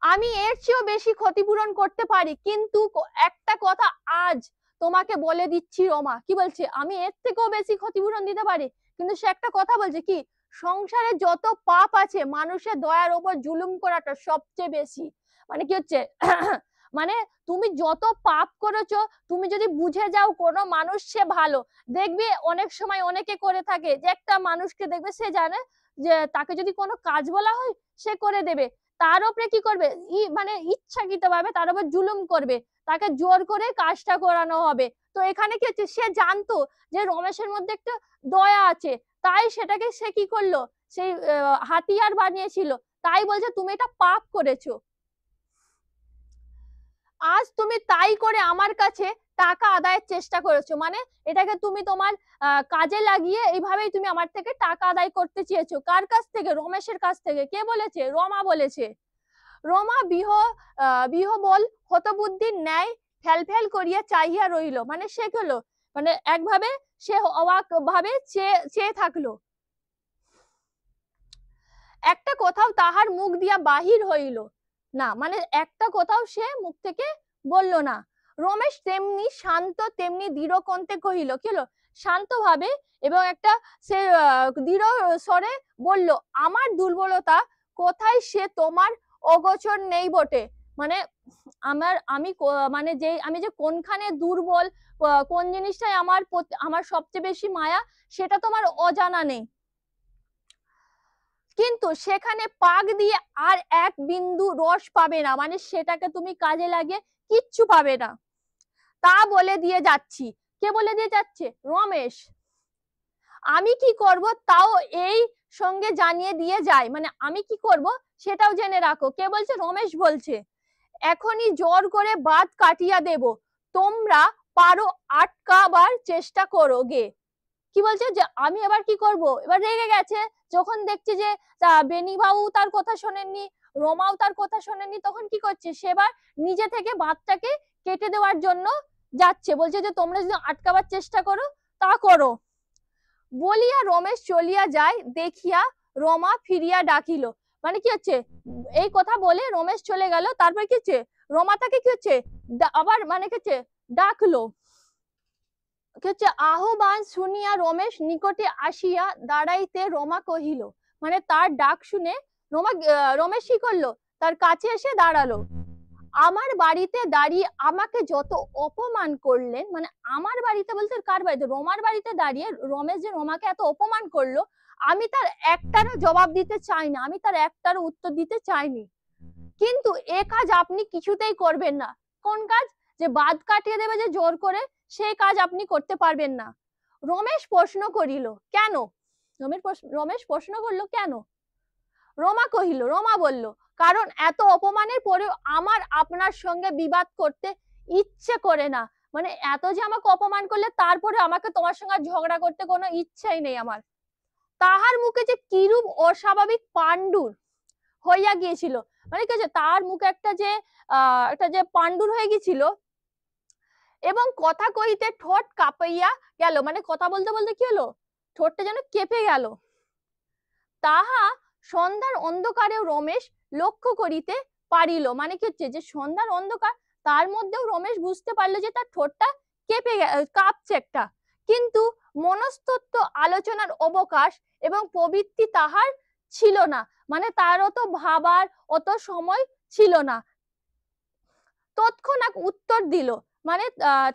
আমি এর চেয়েও বেশি ক্ষতিপূরণ করতে পারি, কিন্তু একটা কথা আজ তোমাকে বলে দিচ্ছি রমা, কি বলছে, আমি এর থেকেও বেশি ক্ষতিপূরণ দিতে পারি। কিন্তু সে একটা কথা বলছে কি, সংসারে যত পাপ আছে মানুষের দয়ার ওপর জুলুম করাটা সবচেয়ে বেশি। মানে কি হচ্ছে মানে তুমি যত পাপ করেছো, তুমি যদি বুঝে যাও কোনো মানুষ সে ভালো, দেখবে অনেক সময় অনেকে করে থাকে যে একটা মানুষকে দেখবে সে জানে যে তাকে যদি কোনো কাজ বলা হয় সে করে দেবে, তার উপরে কি করবে, মানে ইচ্ছাকৃত ভাবে তার উপর জুলুম করবে, তাকে জোর করে কাজটা করানো হবে। তো এখানে কি হচ্ছে, সে জানতো যে রমেশের মধ্যে একটা দয়া আছে, তাই সেটাকে সে কি করলো, সেই হাতিয়ার বানিয়েছিল। তাই বলছে তুমি এটা পাপ করেছো, আজ তুমি তাই করে আমার কাছে টাকা আদায়ের চেষ্টা করেছো। মানে এটাকে তুমি তোমার কাজে লাগিয়ে এইভাবেই তুমি আমার থেকে টাকা আদায় করতে চেয়েছো। কার কাছ থেকে? রমেশের কাছ থেকে। কে বলেছে? রমা বলেছে। রমা বিহবল হতবুদ্ধির ন্যায় ফ্যাল করিয়া চাহিয়া রইল। মানে সে হলো, মানে একভাবে সে অবাক ভাবে চেয়ে থাকলো। একটা কোথাও তাহার মুখ দিয়া বাহির হইল না, মানে একটা কোথাও সে মুখ থেকে বলল না। রমেশ তেমনি শান্ত তেমনি দৃঢ় কণ্ঠে কহিল, কি হলো, শান্ত ভাবে এবং একটা সে দৃঢ় স্বরে বলল, আমার দুর্বলতা কোথায় সে তোমার অগোচর নেই বটে। মানে আমি যে কোনখানে দুর্বল, কোন জিনিসটাই আমার সবচেয়ে বেশি মায়া, সেটা তোমার অজানা নেই। কিন্তু সেখানে পাক দিয়ে আর এক বিন্দু রস পাবে না, মানে সেটাকে তুমি কাজে লাগিয়ে কিচ্ছু পাবে না, তা বলে দিয়ে যাচ্ছি। কে বলে দিয়ে যাচ্ছে? রমেশ। আমি কি করব তাও এই সঙ্গে জানিয়ে দিয়ে যায়, মানে আমি কি করব সেটাও জেনে রাখো। কে বলছে? রমেশ বলছে। এখনই জোর করে বাদ কাটিয়া দেব, তোমরা পারো আটকাবার চেষ্টা করো গে। কি বলছে? যে আমি এবার কি করব, এবার রেগে গেছে যখন দেখছে যে বেনি বাবু তার কথা শোনেননি, রমাও তার কথা শোনেননি, তখন কি করছে সে এবার নিজে থেকে বাঁধটাকে কেটে দেওয়ার জন্য যাচ্ছে, বলছে যে তোমরা যদি আটকাবার চেষ্টা করো তা করো। বলিয়া রমেশ চলিয়া যায়, দেখিয়া রমা ফিরিয়া ডাকিল। মানে কি হচ্ছে, এই কথা বলে রমেশ চলে গেল, তারপর কি হচ্ছে রমা তাকে কি হচ্ছে আবার মানে কি হচ্ছে ডাকলো। আহ্বান শুনিয়া রমেশ নিকটে আসিয়া দাঁড়াইতে রমা কহিল, মানে তার ডাক শুনে রমেশ কি করলো, তার কাছে এসে দাঁড়ালো। আমার বাড়িতে দাঁড়িয়ে আমাকে যত অপমান করলেন, মানে আমার বাড়িতে বলতে কার বাড়িতে? রমার বাড়িতে দাঁড়িয়ে রমেশ যে রমাকে এত অপমান করলো, আমি তার একটারও জবাব দিতে চাই না, আমি তার একটারও উত্তর দিতে চাইনি, কিন্তু এ কাজ আপনি কিছুতেই করবেন না। কোন কাজ? যে বাদ কাটিয়ে দেবে যে জোর করে, সেই কাজ আপনি করতে পারবেন না। রমেশ প্রশ্ন করিল, কেন? রমেশ প্রশ্ন করলো কেন? রমা বলল, কারণ এত অপমানের পরেও আমার আপনার সঙ্গে বিবাদ করতে ইচ্ছে করে না, মানে এত যে আমাকে অপমান করলে তারপরে আমাকে তোমার সঙ্গে ঝগড়া করতে কোনো ইচ্ছাই নেই আমার। তাহার মুখে যে কিরূপ অস্বাভাবিক পাণ্ডুর হইয়া গিয়েছিল, মানে কি হচ্ছে তার মুখে একটা যে পাণ্ডুর হয়ে গিয়েছিল, এবং কথা কইতে ঠোঁট কাঁপাইয়া গেল, মানে কথা বলতে বলতে কি হলো, ঠোঁটটা যেন কেঁপে গেল। তাহা সন্ধ্যার অন্ধকারেও রমেশ লক্ষ্য করিতে পারিল, মানে কি হচ্ছে যে সন্ধ্যার অন্ধকার, তার মধ্যেও রমেশ বুঝতে পারলো যে তার ঠোঁটটা কাঁপছে একটা, কিন্তু মনস্তত্ত্ব আলোচনার অবকাশ এবং প্রবৃত্তি তাহার ছিল না, মানে তার অত ভাবার অত সময় ছিল না। তৎক্ষণাৎ উত্তর দিল, মানে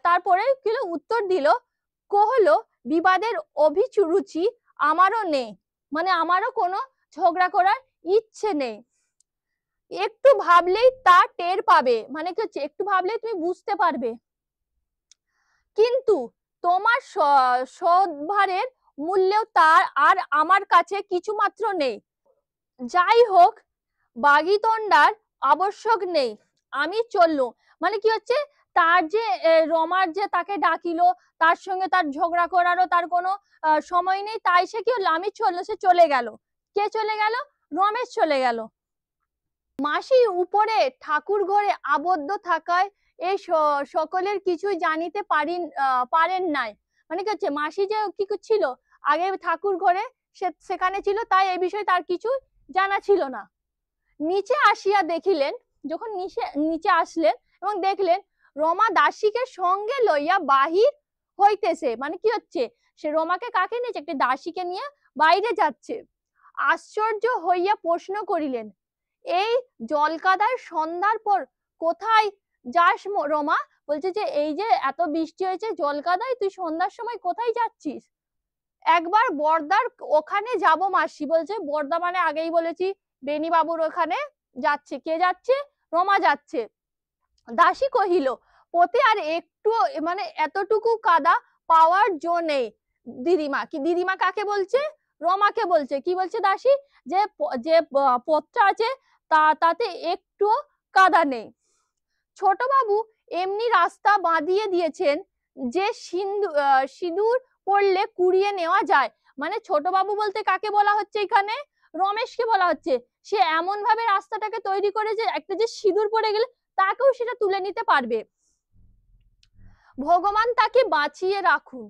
তারপরে কি উত্তর দিল, কহলো, বিবাদের অভিরুচি আমারও নেই, মানে আমারও কোনো ঝগড়া করার ইচ্ছে নেই, একটু ভাবলেই তা টের পাবে, মানে কি হচ্ছে একটু ভাবলেই তুমি বুঝতে পারবে, কিন্তু তোমার সদ্ভারের মূল্যেও তার আর আমার কাছে কিছু মাত্র নেই। যাই হোক, বাগিতন্ডার আবশ্যক নেই, আমি চললুম। মানে কি হচ্ছে, তার যে রমার যে তাকে ডাকিলো, তার সঙ্গে তার ঝগড়া করারও তার কোনো সময় নেই, তাই সে কি হলো, আমি চললো, সে চলে গেল। কে চলে গেল? রমেশ চলে গেল। মাসি উপরে ঠাকুর ঘরে আবদ্ধ থাকায় এই সকলের কিছুই জানিতে পারেন নাই, মানে কি হচ্ছে মাসি যে কি ছিল আগে ঠাকুর ঘরে, সেখানে ছিল, তাই এই বিষয়ে তার কিছু জানা ছিল না। নিচে আসিয়া দেখিলেন, যখন নিচে আসলেন এবং দেখলেন রমা দাসীকে সঙ্গে লইয়া বাহির হইতেছে, মানে কি হচ্ছে সে রমাকে কাকে নিয়েছে, একটি দাসীকে নিয়ে বাইরে যাচ্ছে। আশ্চর্য হইয়া প্রশ্ন করিলেন, এই জলকাদার সন্ধ্যার পর কোথায় যাস রমা? বলছে যে এই যে এত বৃষ্টি হয়েছে জলকাদায়, তুই সন্ধ্যার সময় কোথায় যাচ্ছিস? একবার বর্দার ওখানে যাব মাসি। বলছে বর্দা মানে আগেই বলেছি বেনি বাবুর ওখানে যাচ্ছে। কে যাচ্ছে? রমা যাচ্ছে। দাসী কহিল, পথে আর একটু মানে এতটুকু কাদা পাওয়ার জো নেই দিদিমা। কি দিদিমা কাকে বলছে? রমাকে বলছে। কি বলছে দাসী? যে যে পথটা আছে তাতে একটু কাদা নেই। ছোট বাবু এমনি রাস্তা বাঁধিয়ে দিয়েছেন যে সিঁদুর পড়লে কুড়িয়ে নেওয়া যায়। মানে ছোট বাবু বলতে কাকে বলা হচ্ছে এখানে? রমেশকে বলা হচ্ছে। সে এমন ভাবে রাস্তাটাকে তৈরি করে যে একটা যে সিঁদুর পড়ে গেলে তাকেও সেটা তুলে নিতে পারবে। ভগবান তাকে বাঁচিয়ে রাখুন,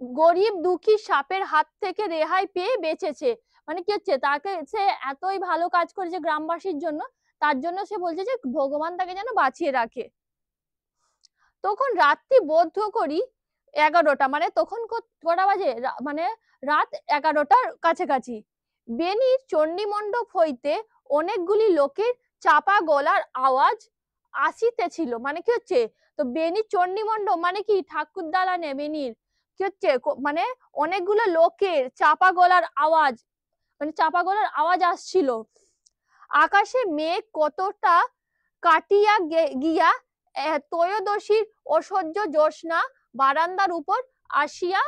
গরিব দুঃখী সাপের হাত থেকে রেহাই পেয়ে বেঁচেছে। মানে কি হচ্ছে, তাকে সে এতই ভালো কাজ করেছে গ্রামবাসীর জন্য, তার জন্য সে বলছে যে ভগবান তাকে যেন বাঁচিয়ে রাখে। তখন রাত্রি বোধ করি 11টা, মানে তখন কটা বাজে, মানে রাত 11টার কাছাকাছি। বেনির চণ্ডী মণ্ডপ হইতে অনেকগুলি লোকের চাপা গলার আওয়াজ আসিতেছিল। মানে কি হচ্ছে, তো বেনির চণ্ডী মণ্ডপ মানে কি ঠাকুর দালানে বেনির কি হচ্ছে, মানে অনেকগুলো লোকের চাপা গলার আওয়াজ, মানে চাপা গলার আওয়াজ আসছিল। আকাশে মেঘ কতটা কাটিয়া গিয়া ত্রয়োদশীর অসহ্য জ্যোৎস্না বারান্দার উপর আসিয়া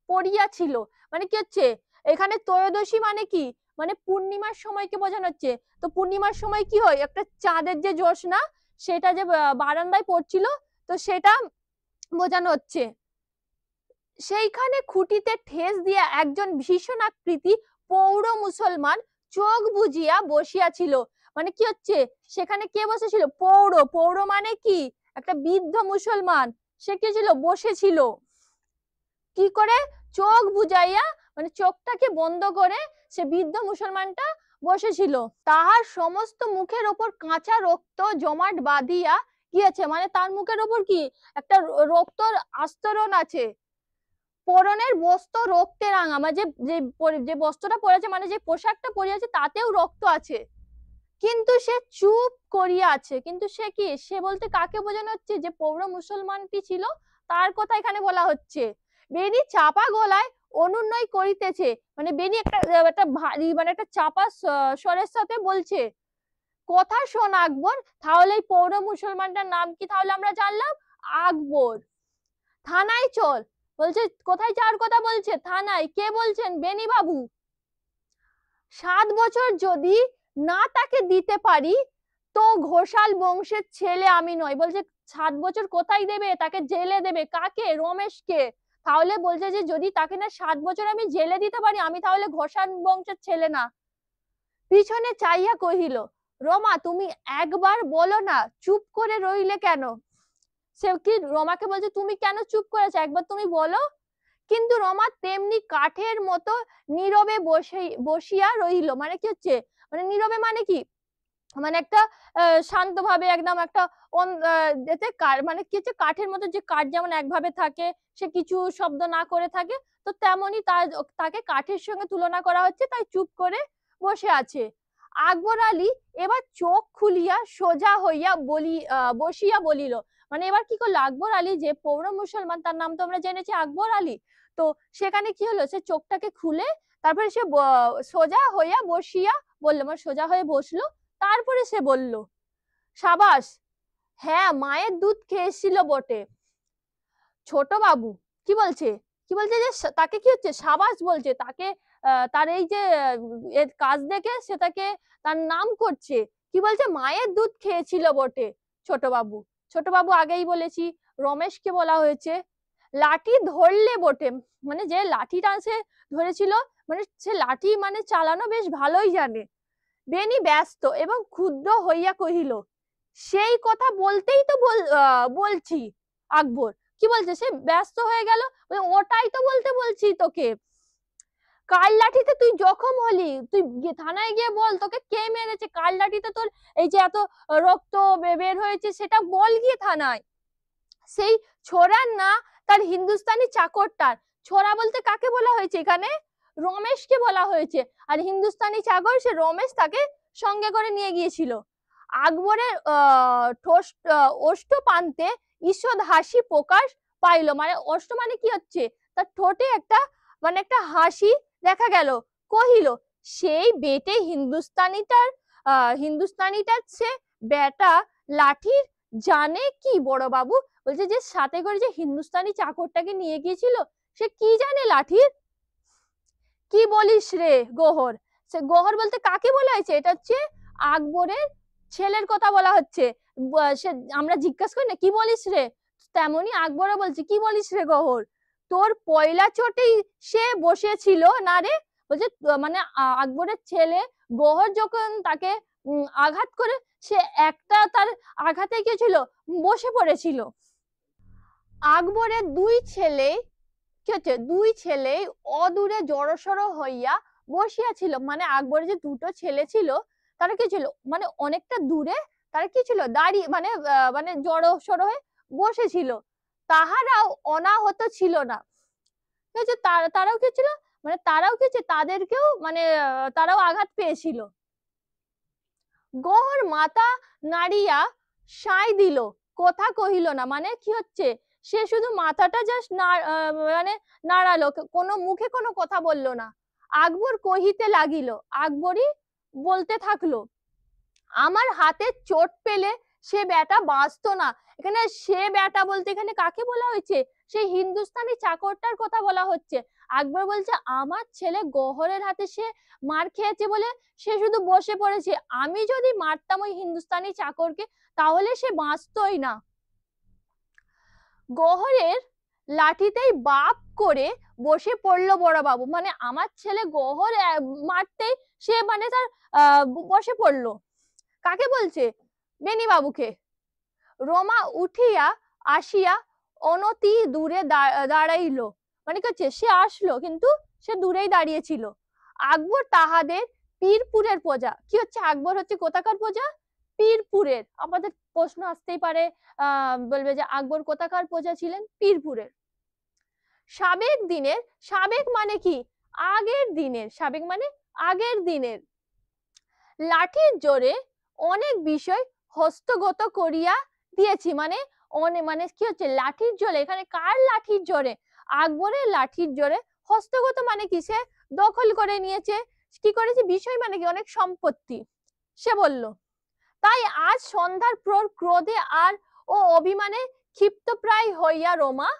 পড়িয়াছিল। মানে কি হচ্ছে এখানে ত্রয়োদশী মানে কি, মানে পূর্ণিমার সময়কে বোঝানো হচ্ছে। তো পূর্ণিমার সময় কি হয়, একটা চাঁদের যে জ্যোৎস্না সেটা যে বারান্দায় পড়ছিল, তো সেটা বোঝানো হচ্ছে। সেইখানে খুঁটিতে ঠেস দিয়া একজন ভীষণ আকৃতি পৌর মুসলমান চোখ বুজিয়া বসিয়াছিল। মানে কি হচ্ছে সেখানে কে বসেছিল, পৌর। পৌর মানে কি, একটা বৃদ্ধ মুসলমান, সে কি ছিল, বসেছিল। কি করে, চোখ বুঝাইয়া, মানে চোখটাকে বন্ধ করে সে বৃদ্ধ মুসলমানটা বসেছিল। তাহার সমস্ত মুখের ওপর কাঁচা রক্ত জমাট বাঁধিয়া গিয়েছে, মানে তার মুখের ওপর কি একটা রক্তর আস্তরণ আছে। পরনের বস্ত্র রক্তে রাঙা, মানে যে বস্ত্রটা পরেছে, মানে যে পোশাকটা পরে আছে তাতেও রক্ত আছে, কিন্তু সে চুপ করিয়া আছে। কিন্তু সে কি, সে বলতে কাকে বোঝানো হচ্ছে, যে পৌর মুসলমানটি ছিল তার কথা এখানে বলা হচ্ছে। বেনি চাপা গলায় অনুনয় করিতেছে, মানে বেনি একটা ভারী, মানে একটা চাপা স্বরের সাথে বলছে, কথা শোন আকবর। তাহলে এই পৌর মুসলমানটার নাম কি, তাহলে আমরা জানলাম আকবর। থানায় চল বলছে, কোথায় যাওয়ার কথা বলছে, থানায়। কে বলছেন, বেনি বাবু। 7 বছর যদি না তাকে দিতে পারি তো ঘোষাল বংশের ছেলে আমি নয়। বলছে 7 বছর কোথায় দেবে, তাকে জেলে দেবে। কাকে, রমেশকে। তাহলে বলছে যে যদি তাকে না 7 বছর আমি জেলে দিতে পারি, আমি তাহলে ঘোষাল বংশের ছেলে না। পিছনে চাইয়া কহিল, রমা তুমি একবার বলো না, চুপ করে রইলে কেন। সে কি রমাকে বলছে তুমি কেন চুপ করেছো, একবার তুমি বলো। কিন্তু রমা তেমনি কাঠের মতো নীরবে বসিয়া রইল। মানে কি হচ্ছে, মানে নীরবে মানে কি, মানে একটা শান্তভাবে একদম একটা যেতে মানে কি হচ্ছে, কাঠের মতো, যে কাঠ যেমন একভাবে থাকে, সে কিছু শব্দ না করে থাকে, তো তেমনই তাকে কাঠের সঙ্গে তুলনা করা হচ্ছে, তাই চুপ করে বসে আছে। আকবর আলী এবার চোখ খুলিয়া সোজা হইয়া বসিয়া বলিল, মানে এবার কি করলো আকবর আলী, যে পৌর মুসলমান তার নাম তো আমরা জেনেছি আকবর আলী, তো সেখানে কি হলো, সে চোখটাকে খুলে তারপরে সে সোজা হইয়া বসিয়া বললো, মানে সোজা হয়ে বসলো। তারপরে সে বলল, সাবাস, হ্যাঁ মায়ের দুধ খেয়েছিল বটে। ছোট বাবু কি বলছে, কি বলছে, যে তাকে কি হচ্ছে, সাবাস বলছে তাকে, তার এই যে এর কাজ দেখে সেটাকে তার নাম করছে। কি বলছে, মায়ের দুধ খেয়েছিল বটে ছোট বাবু। ছোট বাবু আগেই বলেছি, রমেশকে বলা হয়েছে। লাঠি ধরলে বটে, মানে যে লাঠিটা সে ধরেছিল, মানে সে লাঠি মানে চালানো বেশ ভালোই জানে। বেনি ব্যস্ত এবং ক্ষুব্ধ হইয়া কহিল, সেই কথা বলতেই তো বলছি। আকবর কি বলছে, সে ব্যস্ত হয়ে গেল, ওটাই তো বলতে বলছি তোকে। কার লাঠিতে তুই জখম হলি, তুই থানায় গিয়ে বল তোকে কে মেরেছে, কার লাঠিতে তোর এই যে এত রক্ত বের হয়েছে সেটা বল গিয়ে থানায়। সেই ছোড়ার না, তার হিন্দুস্তানি চাকরটার। ছোড়া বলতে কাকে বলা হয়েছে এখানে, রমেশকে বলা হয়েছে। আর হিন্দুস্তানি চাকর সে রমেশ তাকে সঙ্গে করে নিয়ে গিয়েছিল। আকবরের ওষ্ঠ প্রান্তে ঈষৎ হাসি প্রকাশ পাইল, মানে ওষ্ঠ মানে কি হচ্ছে, তার ঠোঁটে একটা, মানে একটা হাসি দেখা গেল। কহিল, সেই বেটে হিন্দুস্তানিটার সে বেটা লাঠির জানে কি বড় বাবু। বলছে যে সাথে করে যে হিন্দুস্তানি চাকরটাকে নিয়ে গিয়েছিল, সে কি জানে লাঠির। কি বলিস রে গোহর, সে গোহর বলতে কাকে বলা হয়েছে, এটা হচ্ছে আকবরের ছেলের কথা বলা হচ্ছে। সে আমরা জিজ্ঞাসা করি না কি বলিস রে, তেমনি আকবরও বলছে কি বলিস রে গোহর, তোর পয়লা চোটেই সে বসেছিল না রে। বলছে মানে আকবরের ছেলে গোহর যখন তাকে আঘাত করে, সে একটা তার আঘাতে কি ছিল, বসে পড়েছিল। আকবরের দুই ছেলে কি হচ্ছে, দুই ছেলে অদূরে জড়সড় হইয়া বসিয়াছিল। মানে আকবরের যে দুটো ছেলে ছিল তারা কি ছিল, মানে অনেকটা দূরে তারা কি ছিল, দাঁড়িয়ে, মানে মানে জড়সড় হয়ে বসেছিল। তাহারাও অনাহত ছিল না। তারাও কি ছিল, মানে তারাও কি হচ্ছে, তাদেরকেও মানে তারাও আঘাত পেয়েছিল। গোহর মাথা নাড়িয়া সায় দিল, কথা কহিল না। মানে কি হচ্ছে, সে শুধু মাথাটা জাস্ট মানে নাড়ালো, কোনো মুখে কোনো কথা বললো না। আকবর কহিতে লাগিল, আকবরই বলতে থাকলো, আমার হাতে চোট পেলে সে বেটা বাঁচতো না। এখানে সে বেটা বলতে এখানে কাকে বলা হয়েছে, সেই হিন্দুস্তানি চাকরটার কথা বলা হচ্ছে। আকবর বলছে আমার ছেলে গহরের হাতে সে মার খেয়েছে বলে সে শুধু বসে পড়েছে, আমি যদি মারতাম ওই হিন্দুস্তানি চাকরকে তাহলে সে বাঁচতই না। গহরের লাঠিতেই বাপ করে বসে পড়লো বড়বাবু, মানে আমার ছেলে গহর মারতেই সে মানে তার বসে পড়লো। কাকে বলছে? বেনি বাবুকে। রমা উঠিয়া আসিয়া অনতি দূরে দাঁড়াইলো, মানে কি হচ্ছে সে আসলো কিন্তু সে দূরেই দাঁড়িয়েছিল। আকবর তাহাদের পীরপুরের প্রজা। কি হচ্ছে? আকবর হচ্ছে কোথাকার প্রজা? পীরপুরের। আমাদের প্রশ্ন আসতেই পারে, বলবে যে আকবর কোথাকার প্রজা ছিলেন? পীরপুরের। সাবেক দিনের, সাবেক মানে কি? আগের দিনের, সাবেক মানে আগের দিনের। লাঠির জোরে অনেক বিষয় হস্তগত করিয়া দিয়েছি, মানে মানে কি হচ্ছে লাঠির জোরে, এখানে কার লাঠির জোরে? আকবরের লাঠির জোরে। হস্তগত মানে কি? সে দখল করে নিয়েছে। কি করেছে? বিষয় মানে কি? অনেক সম্পত্তি সে বলল। তাই আজ সন্ধ্যার পর ক্রোধে আর ও অভিমানে ক্ষিপ্তপ্রায় হইয়া রমা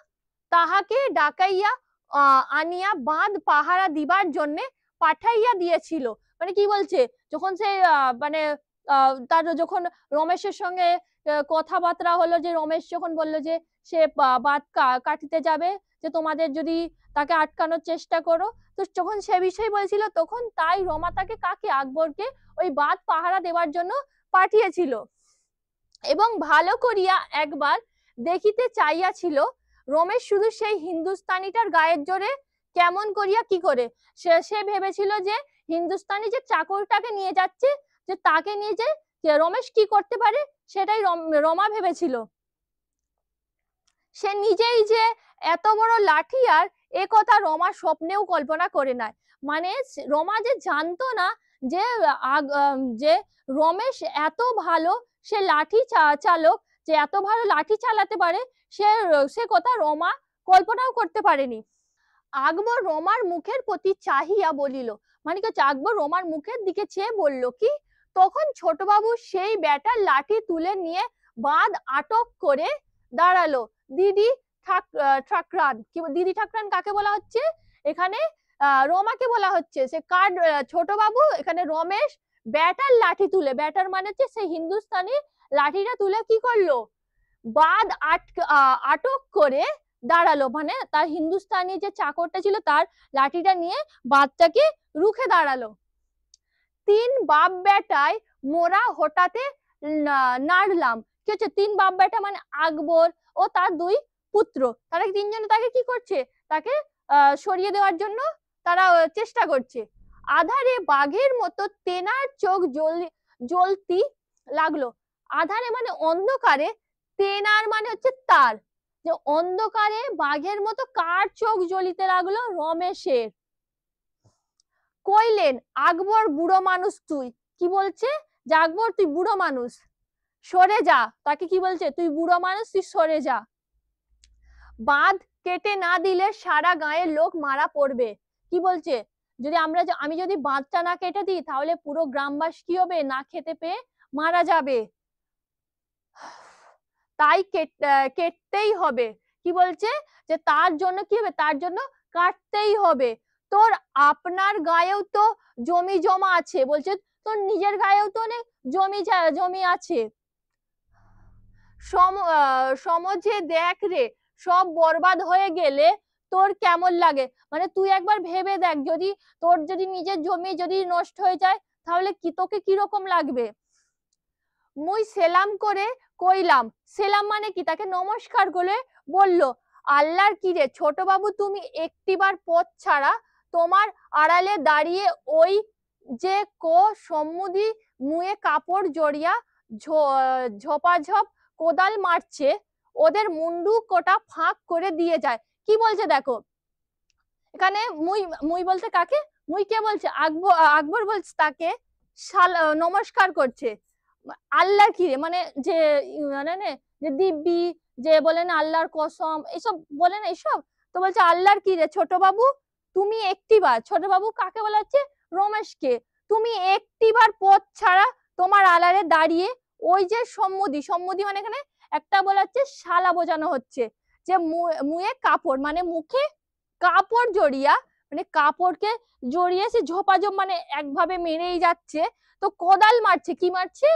তাহাকে ডাকাইয়া আনিয়া বাঁধ পাহারা দিবার জন্য পাঠাইয়া দিয়েছিল। মানে কি বলছে? যখন সে মানে তার যখন রমেশের সঙ্গে কথাবার্তা হলো, যে রমেশ যখন বললো যে সে বাঁধ কাটিতে যাবে, যে তোমাদের যদি তাকে আটকানোর চেষ্টা করো, তো যখন সে বিষয় বলছিল তখন তাই রমা তাকে কাকে? আকবরকে ওই বাঁধ পাহারা দেওয়ার জন্য পাঠিয়েছিল। এবং ভালো করিয়া একবার দেখিতে চাইয়াছিল রমেশ শুধু সেই হিন্দুস্তানিটার গায়ের জোরে কেমন করিয়া কি করে। সে ভেবেছিল যে হিন্দুস্তানি যে চাকরটাকে নিয়ে যাচ্ছে, যে তাকে নিয়ে যে রমেশ কি করতে পারে সেটাই রমা ভেবেছিল। সে নিজেই যে এত বড় লাঠি আর এ কথা রমা স্বপ্নেও কল্পনা করে নাই। মানে রমা যে জানতো না যে যে রমেশ এত ভালো, সে লাঠি চালক, যে এত ভালো লাঠি চালাতে পারে, সে কথা রমা কল্পনাও করতে পারেনি। আকবর রমার মুখের প্রতি চাহিয়া বলিল, মানে কি হচ্ছে আকবর রমার মুখের দিকে চেয়ে বলল কি, তখন ছোটবাবু সেই ব্যাটার লাঠি তুলে নিয়ে বাঁধ আটক করে দাঁড়ালো। দিদি ঠাকরান। কি দিদি ঠাকরান কাকে বলা হচ্ছে? এখানে রমাকে বলা হচ্ছে। সে কার? ছোটবাবু। এখানে রমেশ ব্যাটার লাঠি তুলে, ব্যাটার মানে হচ্ছে সেই হিন্দুস্তানি লাঠিটা তুলে কি করলো? বাঁধ আটক করে দাঁড়ালো, মানে তার হিন্দুস্তানি যে চাকরটা ছিল তার লাঠিটা নিয়ে বাঁধটাকে রুখে দাঁড়ালো। তিন বাপ বেটায় মোরা হঠাতে নাড়লাম। কি হচ্ছে? তিন বাপ বেটা মানে আকবর ও তার দুই পুত্র, তারা তিনজনে তাকে কি করছে? তাকে সরিয়ে দেওয়ার জন্য তারা চেষ্টা করছে। আধারে বাঘের মতো তেনার চোখ জ্বলতি লাগলো। আধারে মানে অন্ধকারে, তেনার মানে হচ্ছে তার, যে অন্ধকারে বাঘের মতো কার চোখ জ্বলিতে লাগলো? রমেশের। কইলেন, আকবর বুড়ো মানুষ তুই। কি বলছে? যে আকবর তুই বুড়ো মানুষ, সরে যা। তাকে কি বলছে? তুই বুড়ো মানুষ, তুই সরে যা। বাঁধ কেটে না দিলে সারা গায়ের লোক মারা পড়বে। কি বলছে? যদি আমি যদি বাঁধটা না কেটে দিই তাহলে পুরো গ্রামবাসী কি হবে? না খেতে পেয়ে মারা যাবে। তাই কেটতেই হবে। কি বলছে? যে তার জন্য কি হবে? তার জন্য কাটতেই হবে। তোর আপনার গায়েও তো জমি জমা আছে, বলছে তোর নিজের গায়েও তো অনেক জমি আছে। সমাজে দেখ রে, সব বরবাদ হয়ে গেলে তোর কেমন লাগে? মানে তুই একবার ভেবে দেখ, যদি তোর যদি নিজের জমি যদি নষ্ট হয়ে যায় তাহলে কি তোকে কিরকম লাগবে? মুই সেলাম করে কইলাম। সেলাম মানে কি? তাকে নমস্কার করে বলল, আল্লাহর কি রে ছোট বাবু, তুমি একটিবার পথ ছাড়া তোমার আড়ালে দাঁড়িয়ে ওই যে সম্মুদি মুয়ে কাপড় জড়িয়া ঝোপাঝপ কোদাল মারছে, ওদের মুন্ডু কোটা ফাঁক করে দিয়ে যায়। কি বলছে দেখো এখানে? মুই মুই বলতে কাকে? মুই কে বলছে? আকবর বলছে তাকে নমস্কার করছে। আল্লাহ কি রে মানে যে মানে যে দিব্যি, যে বলেন আল্লাহর কসম, এইসব বলেন এইসব। তো বলছে আল্লাহর কি রে ছোট বাবু, তুমি একটিবার, ছোট বাবু কাকে বলা হচ্ছে? রমেশকে। তুমি একটিবার পথ ছাড়া তোমার আলারে দাঁড়িয়ে ওই যে সম্মুদি মানে এখানে একটা বলা হচ্ছে শালা বোঝানো হচ্ছে, যে মুয়ে কাপড় মানে মুখে কাপড় জড়িয়া, মানে কাপড়কে জড়িয়ে সে ঝোপাঝোপ মানে একভাবে মেরেই যাচ্ছে। তো কোদাল মারছে, কি মারছে?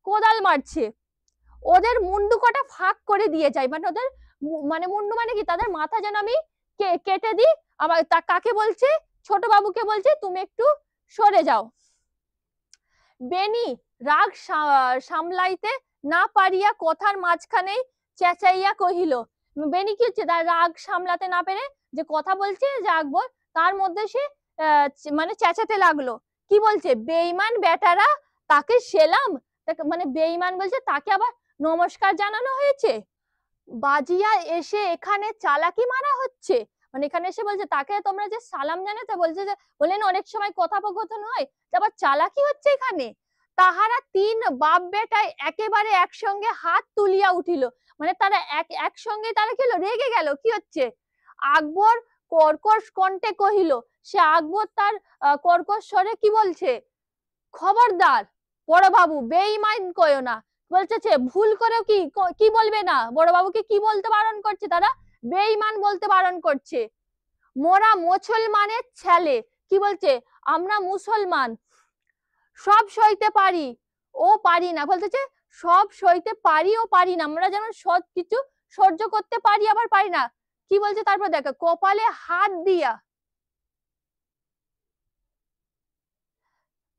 কোদাল মারছে। ওদের মুন্ডু কটা ফাঁক করে দিয়ে যায়, মানে ওদের মানে মুন্ডু মানে কি, তাদের মাথা যেন আমি কেটে দিই। আমার কাকে বলছে? ছোট বাবুকে বলছে তুমি একটু সরে যাও। বেনি রাগ সামলাইতে না পারিয়া কথার মাঝখানেই চেঁচাইয়া কহিল। বেনি কি হচ্ছে, তার রাগ সামলাতে না পেরে যে কথা বলছে যে আকবর, তার মধ্যে সে মানে চেঁচাতে লাগলো। কি বলছে? বেঈমান বেটারা, তাকে সেলাম, মানে বেঈমান বলছে, তাকে আবার নমস্কার জানানো হয়েছে। বাজিয়া এসে এখানে চালাকি মারা হচ্ছে, মানে এখানে এসে বলছে তাকে তোমরা যে সালাম জানাতে বলছে, যে বললেন অনেক সময় কথোপকথন হয়, আবার চালাকি হচ্ছে এখানে। তাহারা তিন বাপ বেটায় একেবারে একসঙ্গে হাত তুলিয়া উঠিল, মানে তারা একসঙ্গে তারা কি হলো, রেগে গেল। কি হচ্ছে? আকবর কর্কশ কণ্ঠে কহিল, সে আকবর তার কর্কশ স্বরে কি বলছে? খবরদার বড় বাবু, বেঈমান কইও না। বলছে ভুল করেও কি বলবে না, বড় বাবুকে কি বলতে বারণ করছে তারা? বেঈমান বলতে বারণ করছে। মোরা মুসলমানের ছেলে, কি বলছে? আমরা মুসলমান, সব সইতে পারি ও পারি না, বলতেছে সব সইতে পারি ও পারি না, আমরা যেমন সব কিছু সহ্য করতে পারি আবার পারি না। কি বলছে তারপর দেখো, কপালে হাত দিয়া,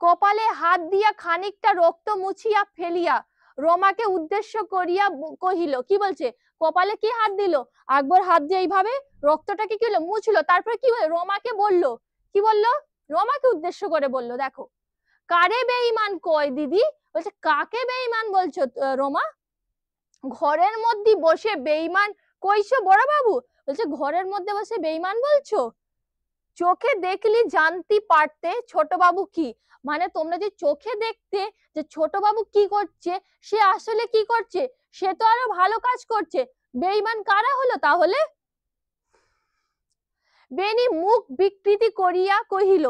কপালে হাত দিয়া খানিকটা রক্ত মুছিয়া ফেলিয়া রমাকে উদ্দেশ্য করিয়া কহিল। কি বলছে? কপালে কি হাত দিল? আকবর হাত দিয়ে এইভাবে রক্তটাকে কি হলো, মুছলো। তারপরে কি রমাকে বলল, কি বললো? রমাকে উদ্দেশ্য করে বলল, দেখো, কারে বেঈমান কয় দিদি? বলছে কাকে বেঈমান বলছো রমা? ঘরের মধ্যে বসে বেঈমান কইছো বড় বাবু? বলছে ঘরের মধ্যে বসে বেঈমান বলছো? চোখে দেখলি জানতে পারতে ছোট বাবু কি, মানে তোমরা যে চোখে দেখতে যে ছোট বাবু কি করছে, সে আসলে কি করছে, সে তো আরো ভালো কাজ করছে। বেঈমান কারা হলো তাহলে? বেনি মুখ বিকৃতি করিয়া কহিল,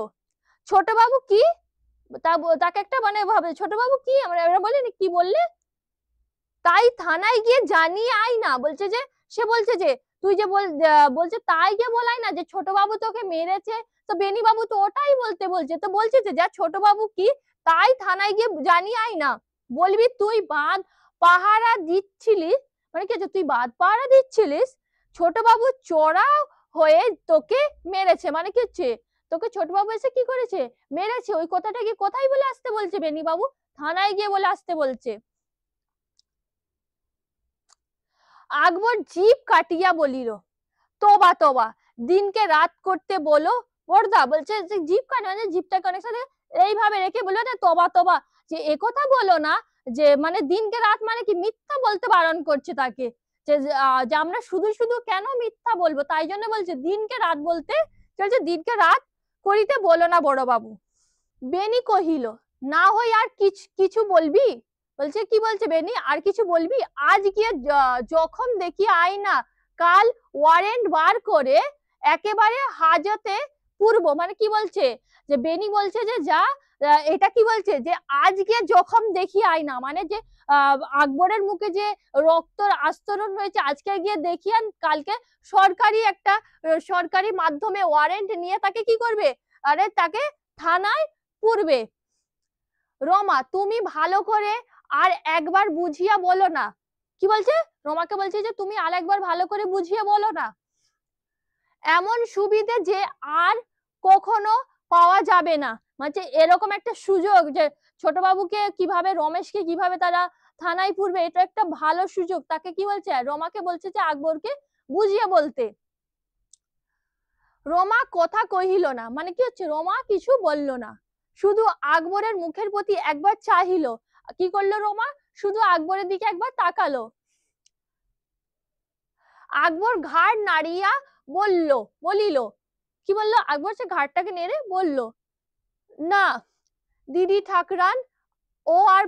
ছোট বাবু কি? তাকে একটা মানে ভাবে, ছোট বাবু কি, আমরা বলিনি, কি বললে? তাই থানায় গিয়ে জানিয়ে আই না। বলছে যে, সে বলছে যে তুই যে বলছে তাই গিয়ে বলাই না যে ছোট বাবু তোকে মেরেছে। তো বেনি বাবু তো ওটাই বলতে বলছে, তো বলছে যে যা ছোট বাবু কি, তাই থানায় গিয়ে জানিয়ে আই না। বলবি তুই বাঁধ পাহারা দিচ্ছিলিস, মানে কি তুই বাঁধ পাহারা দিচ্ছিলিস, ছোট বাবু চড়া হয়ে তোকে মেরেছে, মানে কি হচ্ছে, তোকে ছোট বাবু এসে কি করেছে, মেরেছে। ওই কথাটা কি কোথায় বলে আসতে বলছে বেনি বাবু? থানায় গিয়ে বলে আসতে বলছে। আকবর জিভ কাটিয়া বলিল, তোবা তোবা, দিনকে রাত করতে বলো। বড়দা বলছে যে জিভ কাটে, মানে জিভটাকে অনেক সাথে এইভাবে রেখে বললো যে তোবা তোবা, যে একথা বলো না, যে মানে দিনকে রাত মানে কি, মিথ্যা বলতে বারণ করছে তাকে, যে আমরা শুধু শুধু কেন মিথ্যা বলবো, তাই জন্য বলছে দিনকে রাত বলতে চলছে, দিনকে রাত করিতে বলো না বড় বাবু। বেনি কহিল, না হয় আর কিছু বলবি? বলছে কি বলছে বেনি, আর কিছু বলবি? আজ গিয়ে যখন দেখি আই না, কাল ওয়ারেন্ট বার করে একেবারে হাজতে পূর্ব, মানে কি বলছে, যে বেনি বলছে যে যা, এটা কি বলছে, যে আজকে যখন দেখি আই না, মানে যে আকবরের মুখে যে রক্তর আস্তরণ রয়েছে, আজকে গিয়ে দেখি আন, কালকে সরকারি একটা সরকারি মাধ্যমে ওয়ারেন্ট নিয়ে তাকে কি করবে, আরে তাকে থানায় পূর্বে। রমা তুমি ভালো করে আর একবার বুঝিয়া বলো না। কি বলছে? রমাকে বলছে যে তুমি আর একবার ভালো করে বুঝিয়ে বলো না, এমন সুবিধে যে আর কখনো পাওয়া যাবে না। মানে এরকম একটা সুযোগ যে ছোট বাবুকে কিভাবে, রমেশকে কিভাবে তারা থানায় পূর্বে, এটা একটা ভালো সুযোগ। তাকে কি বলছে, রমাকে বলছে যে আকবরকে বুঝিয়ে বলতে। রমা কথা কহিল না, মানে কি হচ্ছে, রমা কিছু বলল না, শুধু আকবরের মুখের প্রতি একবার চাহিল। কি করলো রমা? শুধু আকবরের দিকে একবার তাকালো। আকবর ঘাড় নাড়িয়া বলিল, কি বললো আকবর? সে ঘাড়টাকে নেড়ে বলল, না দিদি ঠাকরান, ও আর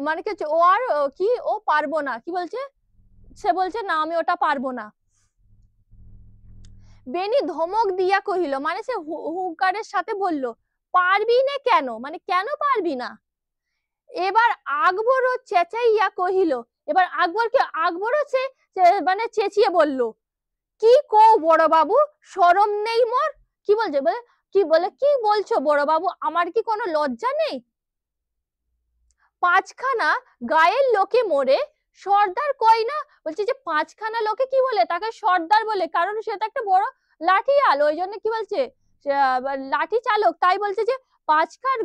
মানে কি হচ্ছে, ও আর কি, ও পারবো না। কি বলছে? সে বলছে না আমি ওটা পারবো না। বেনি ধমক দিয়া কহিল, মানে সে হুঙ্কারের সাথে বলল, পারবি না কেন, মানে কেন পারবি না? এবার আকবরও চেঁচাইয়া কহিল, এবার আকবরকে আকবরও মানে চেঁচিয়ে বলল, কি কও বড় বাবু, শরম নেই মোর? কি বলছে, বলে কি বলছো বড় বাবু, আমার কি কোনো লজ্জা নেই? পাঁচখানা গায়ের লোকে মোরে সর্দার কয় না। বলছে যে পাঁচখানা লোকে কি বলে, তাকে সর্দার বলে, কারণ সে তো একটা বড় লাঠিয়াল, ওই জন্য কি বলছে, লাঠি চালক, তাই বলছে যে পাঁচখান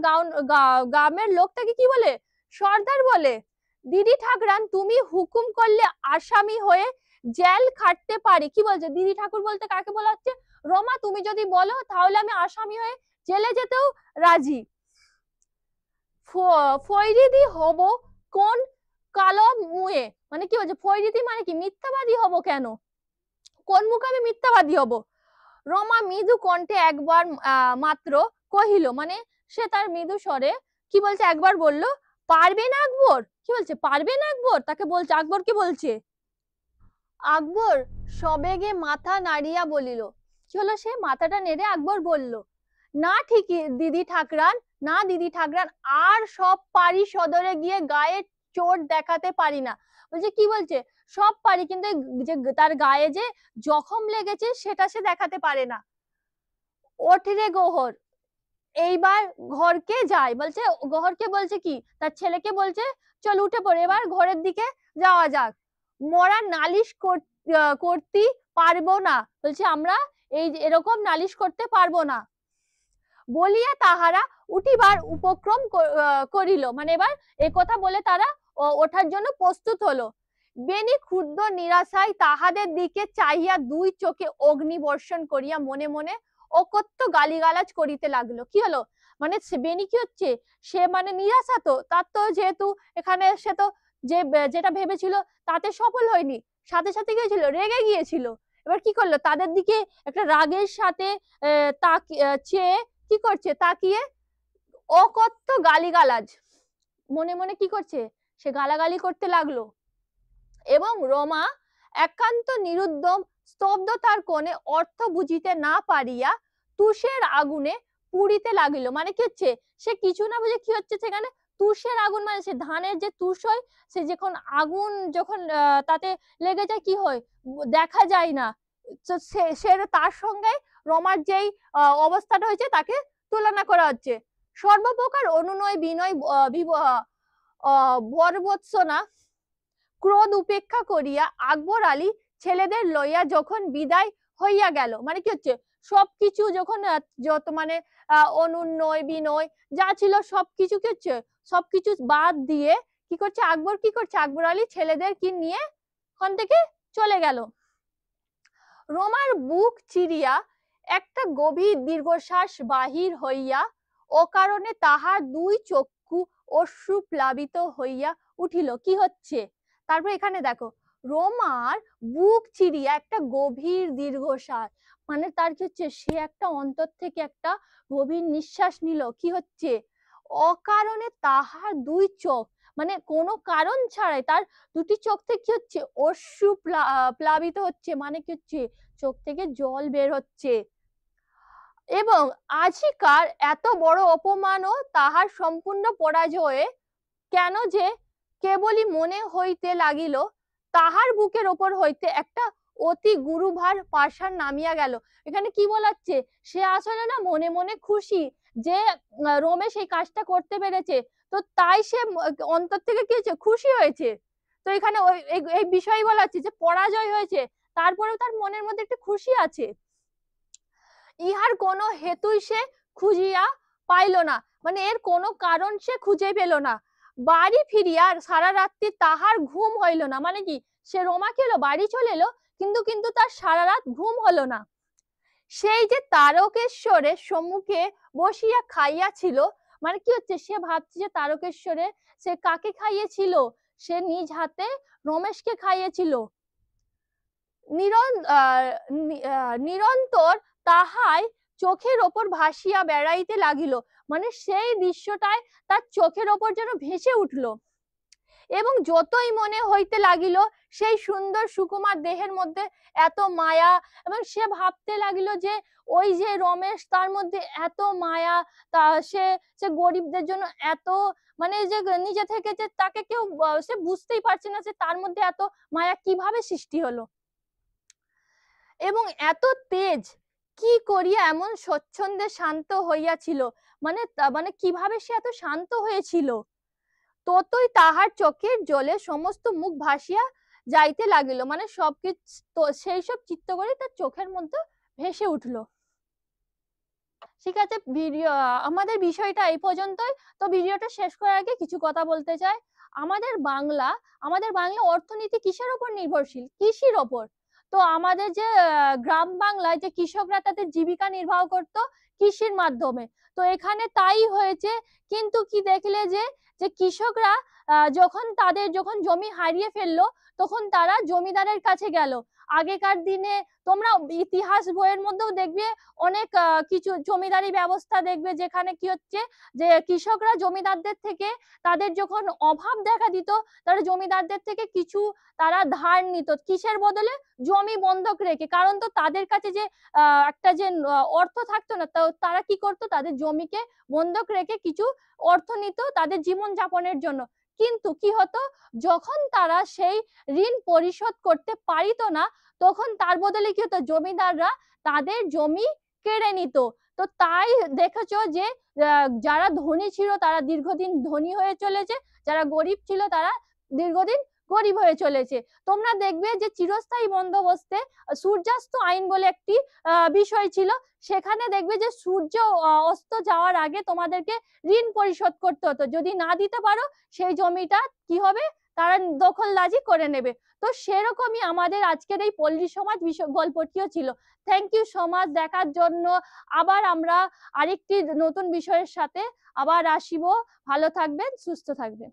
গ্রামের লোক তাকে কি বলে, সর্দার বলে। দিদি ঠাকরান তুমি হুকুম করলে আসামি হয়ে জেল খাটতে পারি। কি বলছে, দিদি ঠাকুর বলতে কাকে বলা হচ্ছে, রমা তুমি যদি বলো তাহলে আমি আসামি হয়ে জেলে যেতেও রাজি। ফৈরিদি হব কোন কালো মুয়ে, মানে কি বলছে, ফৈরিদি মানে কি, মিথ্যাবাদী হব কেন, কোন মুখে আমি মিথ্যাবাদী হব? রমা মৃদু কণ্ঠে একবার মাত্র কহিল, মানে সে তার মৃদু স্বরে কি বলছে, একবার বলল, পারবে না আকবর? কি বলছে, পারবে না আকবর, তাকে বলছে, আকবর কি বলছে। আকবর সবেগে মাথা নাড়িয়া বলিল, কি হলো, সে মাথাটা নেড়ে আকবর বলল, না ঠিকই দিদি ঠাকরান, না দিদি ঠাকরান, আর সব পারি সদরে গিয়ে গায়ে চোট দেখাতে পারি না। বলছে কি বলছে, সব পারি কিন্তু যে তার গায়ে যে জখম লেগেছে সেটা সে দেখাতে পারে না। ওঠে রে গোহর, এইবার ঘরকে যায়, বলছে গোহরকে বলছে কি, তার ছেলেকে বলছে চল উঠে পড়ে এবার ঘরের দিকে যাওয়া যাক, মরা নালিশ করতে পারবো না। বলছে আমরা এই এরকম নালিশ করতে পারবো না। বলিয়া তাহারা উঠিবার উপক্রম করিল, মানে এবার এই কথা বলে তারা ওঠার জন্য প্রস্তুত হলো। বেনি ক্ষুদ্র নিরাশায় তাহাদের দিকে চাইয়া দুই চোখে অগ্নি বর্ষণ করিয়া মনে মনে অকথ্য গালিগালাজ করিতে লাগলো। কি হলো, মানে বেনি কি হচ্ছে, সে মানে নিরাশা, তো তার তো যেহেতু এখানে সে তো যেটা ভেবেছিল তাতে সফল হয়নি, সাথে সাথে গিয়েছিল, রেগে গিয়েছিল। এবার কি করলো, তাদের দিকে একটা রাগের সাথে চেয়ে কি করছে, তাকিয়ে অকথ্য গালিগালাজ মনে মনে কি করছে, সে গালাগালি করতে লাগলো। এবং রমা একান্ত নিরুদ্যম স্তব্ধতার কোণে অর্থ বুঝিতে না পারিয়া তুষের আগুনে পুড়িতে লাগিল। মানে কি হচ্ছে, সে কিছু না বুঝে কি হচ্ছে সেখানে, তুষের আগুন মানে সে ধানের যে তুষ হয়, সে যখন আগুন যখন তাতে লেগে যায় কি হয়, দেখা যায় না। তো সে তার সঙ্গে রমার যেই অবস্থাটা হয়েছে তাকে তুলনা করা হচ্ছে। সর্বপ্রকার অনুনয় বিনয় বরবৎসনা ক্রোধ উপেক্ষা করিয়া আকবর আলী ছেলেদের লইয়া যখন বিদায় হইয়া গেল, মানে কি হচ্ছে, সবকিছু যখন যত মানে অনুনয় বিনয় যা ছিল সবকিছু কি হচ্ছে, সবকিছু বাদ দিয়ে কি করছে আকবর, কি করছে আকবর আলী ছেলেদের কি নিয়ে ওখান থেকে চলে গেল। রোমার বুক চিরিয়া একটা গভীর দীর্ঘশ্বাস বাহির হইয়া অকারণে তাহার দুই চক্ষু অশ্রু প্লাবিত হইয়া উঠিল। কি হচ্ছে, তারপর এখানে দেখো, রোমার বুক চিরিয়া একটা গভীর দীর্ঘশ্বাস, মানে তার কি হচ্ছে, সে একটা অন্তর থেকে একটা গভীর নিঃশ্বাস নিল। কি হচ্ছে, অকারণে তাহার দুই চোখ, মানে কোনো কারণ ছাড়াই তার দুটি চোখ থেকে কি হচ্ছে, অশ্রু প্লাবিত হচ্ছে, মানে কি হচ্ছে, চোখ থেকে জল বের হচ্ছে। এবং আজিকার এত বড় অপমানও তাহার সম্পূর্ণ পরাজয়ে কেন যে কেবলই মনে হইতে লাগিল তাহার বুকের ওপর হইতে একটা অতি গুরুভার পাষাণ নামিয়া গেল। এখানে কি বলাচ্ছে, সে আসলে না মনে মনে খুশি যে রমেশ এই কাজটা করতে পেরেছে, তো তাই সে অন্তর থেকে কি হয়েছে, খুশি হয়েছে। তো এখানে এই বিষয় বলা হচ্ছে যে পরাজয় হয়েছে, তারপরেও তার মনের মধ্যে একটা খুশি আছে। ইহার কোনো হেতুই সে খুঁজিয়া পাইল না, মানে এর কোনো কারণ সে খুঁজে পেল না। বাড়ি ফিরিয়া সারা রাত্রি তাহার ঘুম হইল না, মানে কি, সে রোমা কি হলো, বাড়ি চলে এলো, কিন্তু তার সারা রাত ঘুম হলো না। সেই যে তারকেশ্বরের সম্মুখে বসিয়া খাইয়াছিল, মানে কি হচ্ছে, সে ভাবছে যে তারকেশ্বরে সে কাকে খাইয়েছিল, সে নিজ হাতে রমেশকে খাইয়েছিল। নিরন্তর তাহাই চোখের ওপর ভাসিয়া বেড়াইতে লাগিল, মানে সেই দৃশ্যটায় তার চোখের ওপর যেন ভেসে উঠলো। এবং যতই মনে হইতে লাগিল সেই সুন্দর সুকুমার দেহের মধ্যে এত মায়া, এবং সে ভাবতে লাগিল যে ওই যে রমেশ, তার মধ্যে এত মায়া, তা সে সে গরিবদের জন্য এত, মানে যে নিজে থেকে যে তাকে কেউ সে বুঝতেই পারছে না যে তার মধ্যে এত মায়া কিভাবে সৃষ্টি হলো। এবং এত তেজ কি করিয়া এমন স্বচ্ছন্দে শান্ত হইয়াছিল, মানে কিভাবে সে এত শান্ত হয়েছিল। ততই তাহার চোখের জলে সমস্ত মুখ ভাসিয়া যাইতে লাগিল, মানে সবকিছু সেই সব চিত্ত করে তার চোখের মধ্যে ভেসে উঠলো। ঠিক আছে, আমাদের বিষয়টা এই পর্যন্তই। তো ভিডিওটা শেষ করার আগে কিছু কথা বলতে চাই। আমাদের বাংলা অর্থনীতি কিসের ওপর নির্ভরশীল? কৃষির ওপর। তো আমাদের যে গ্রাম বাংলায় যে কৃষকরা তাদের জীবিকা নির্বাহ করত কৃষির মাধ্যমে, তো এখানে তাই হয়েছে। কিন্তু কি দেখলে যে যে কৃষকরা যখন জমি হারিয়ে ফেললো, তখন তারা জমিদারের কাছে গেল। আগেকার দিনে তোমরা ইতিহাস বইয়ের মধ্যেও দেখবে অনেক কিছু জমিদারি ব্যবস্থা দেখবে, যেখানে কি হচ্ছে যে কৃষকরা জমিদারদের থেকে তাদের যখন অভাব দেখা দিত, তারা জমিদারদের থেকে কিছু তারা ধার নিত, কিসের বদলে? জমি বন্ধক রেখে। কারণ তো তাদের কাছে যে একটা যে অর্থ থাকতো না, তো তারা কি করতো, তাদের জমিকে বন্ধক রেখে কিছু অর্থ নিত তাদের জীবন যাপনের জন্য। কিন্তু কি হতো, যখন তারা সেই ঋণ পরিশোধ করতে পারিত না, তখন তার বদলে কি হতো, জমিদাররা তাদের জমি কেড়ে নিত। তো তাই দেখেছো যে যারা ধনী ছিল তারা দীর্ঘদিন ধনী হয়ে চলেছে, যারা গরিব ছিল তারা দীর্ঘদিন গরিব হয়ে চলেছে। তোমরা দেখবে যে চিরস্থায়ী বন্দোবস্তে সূর্যাস্ত আইন বলে একটি বিষয় ছিল, সেখানে দেখবে যে সূর্য অস্ত যাওয়ার আগে তোমাদেরকে ঋণ পরিশোধ করতে হতো। যদি না দিতে পারো, সেই জমিটা কি হবে, তারা দখলদাজি করে নেবে। তো সেরকমই আমাদের আজকের এই পল্লী সমাজ গল্পটিও ছিল। থ্যাংক ইউ সো মাচ দেখার জন্য। আবার আমরা আরেকটি নতুন বিষয়ের সাথে আবার আসিব। ভালো থাকবেন, সুস্থ থাকবেন।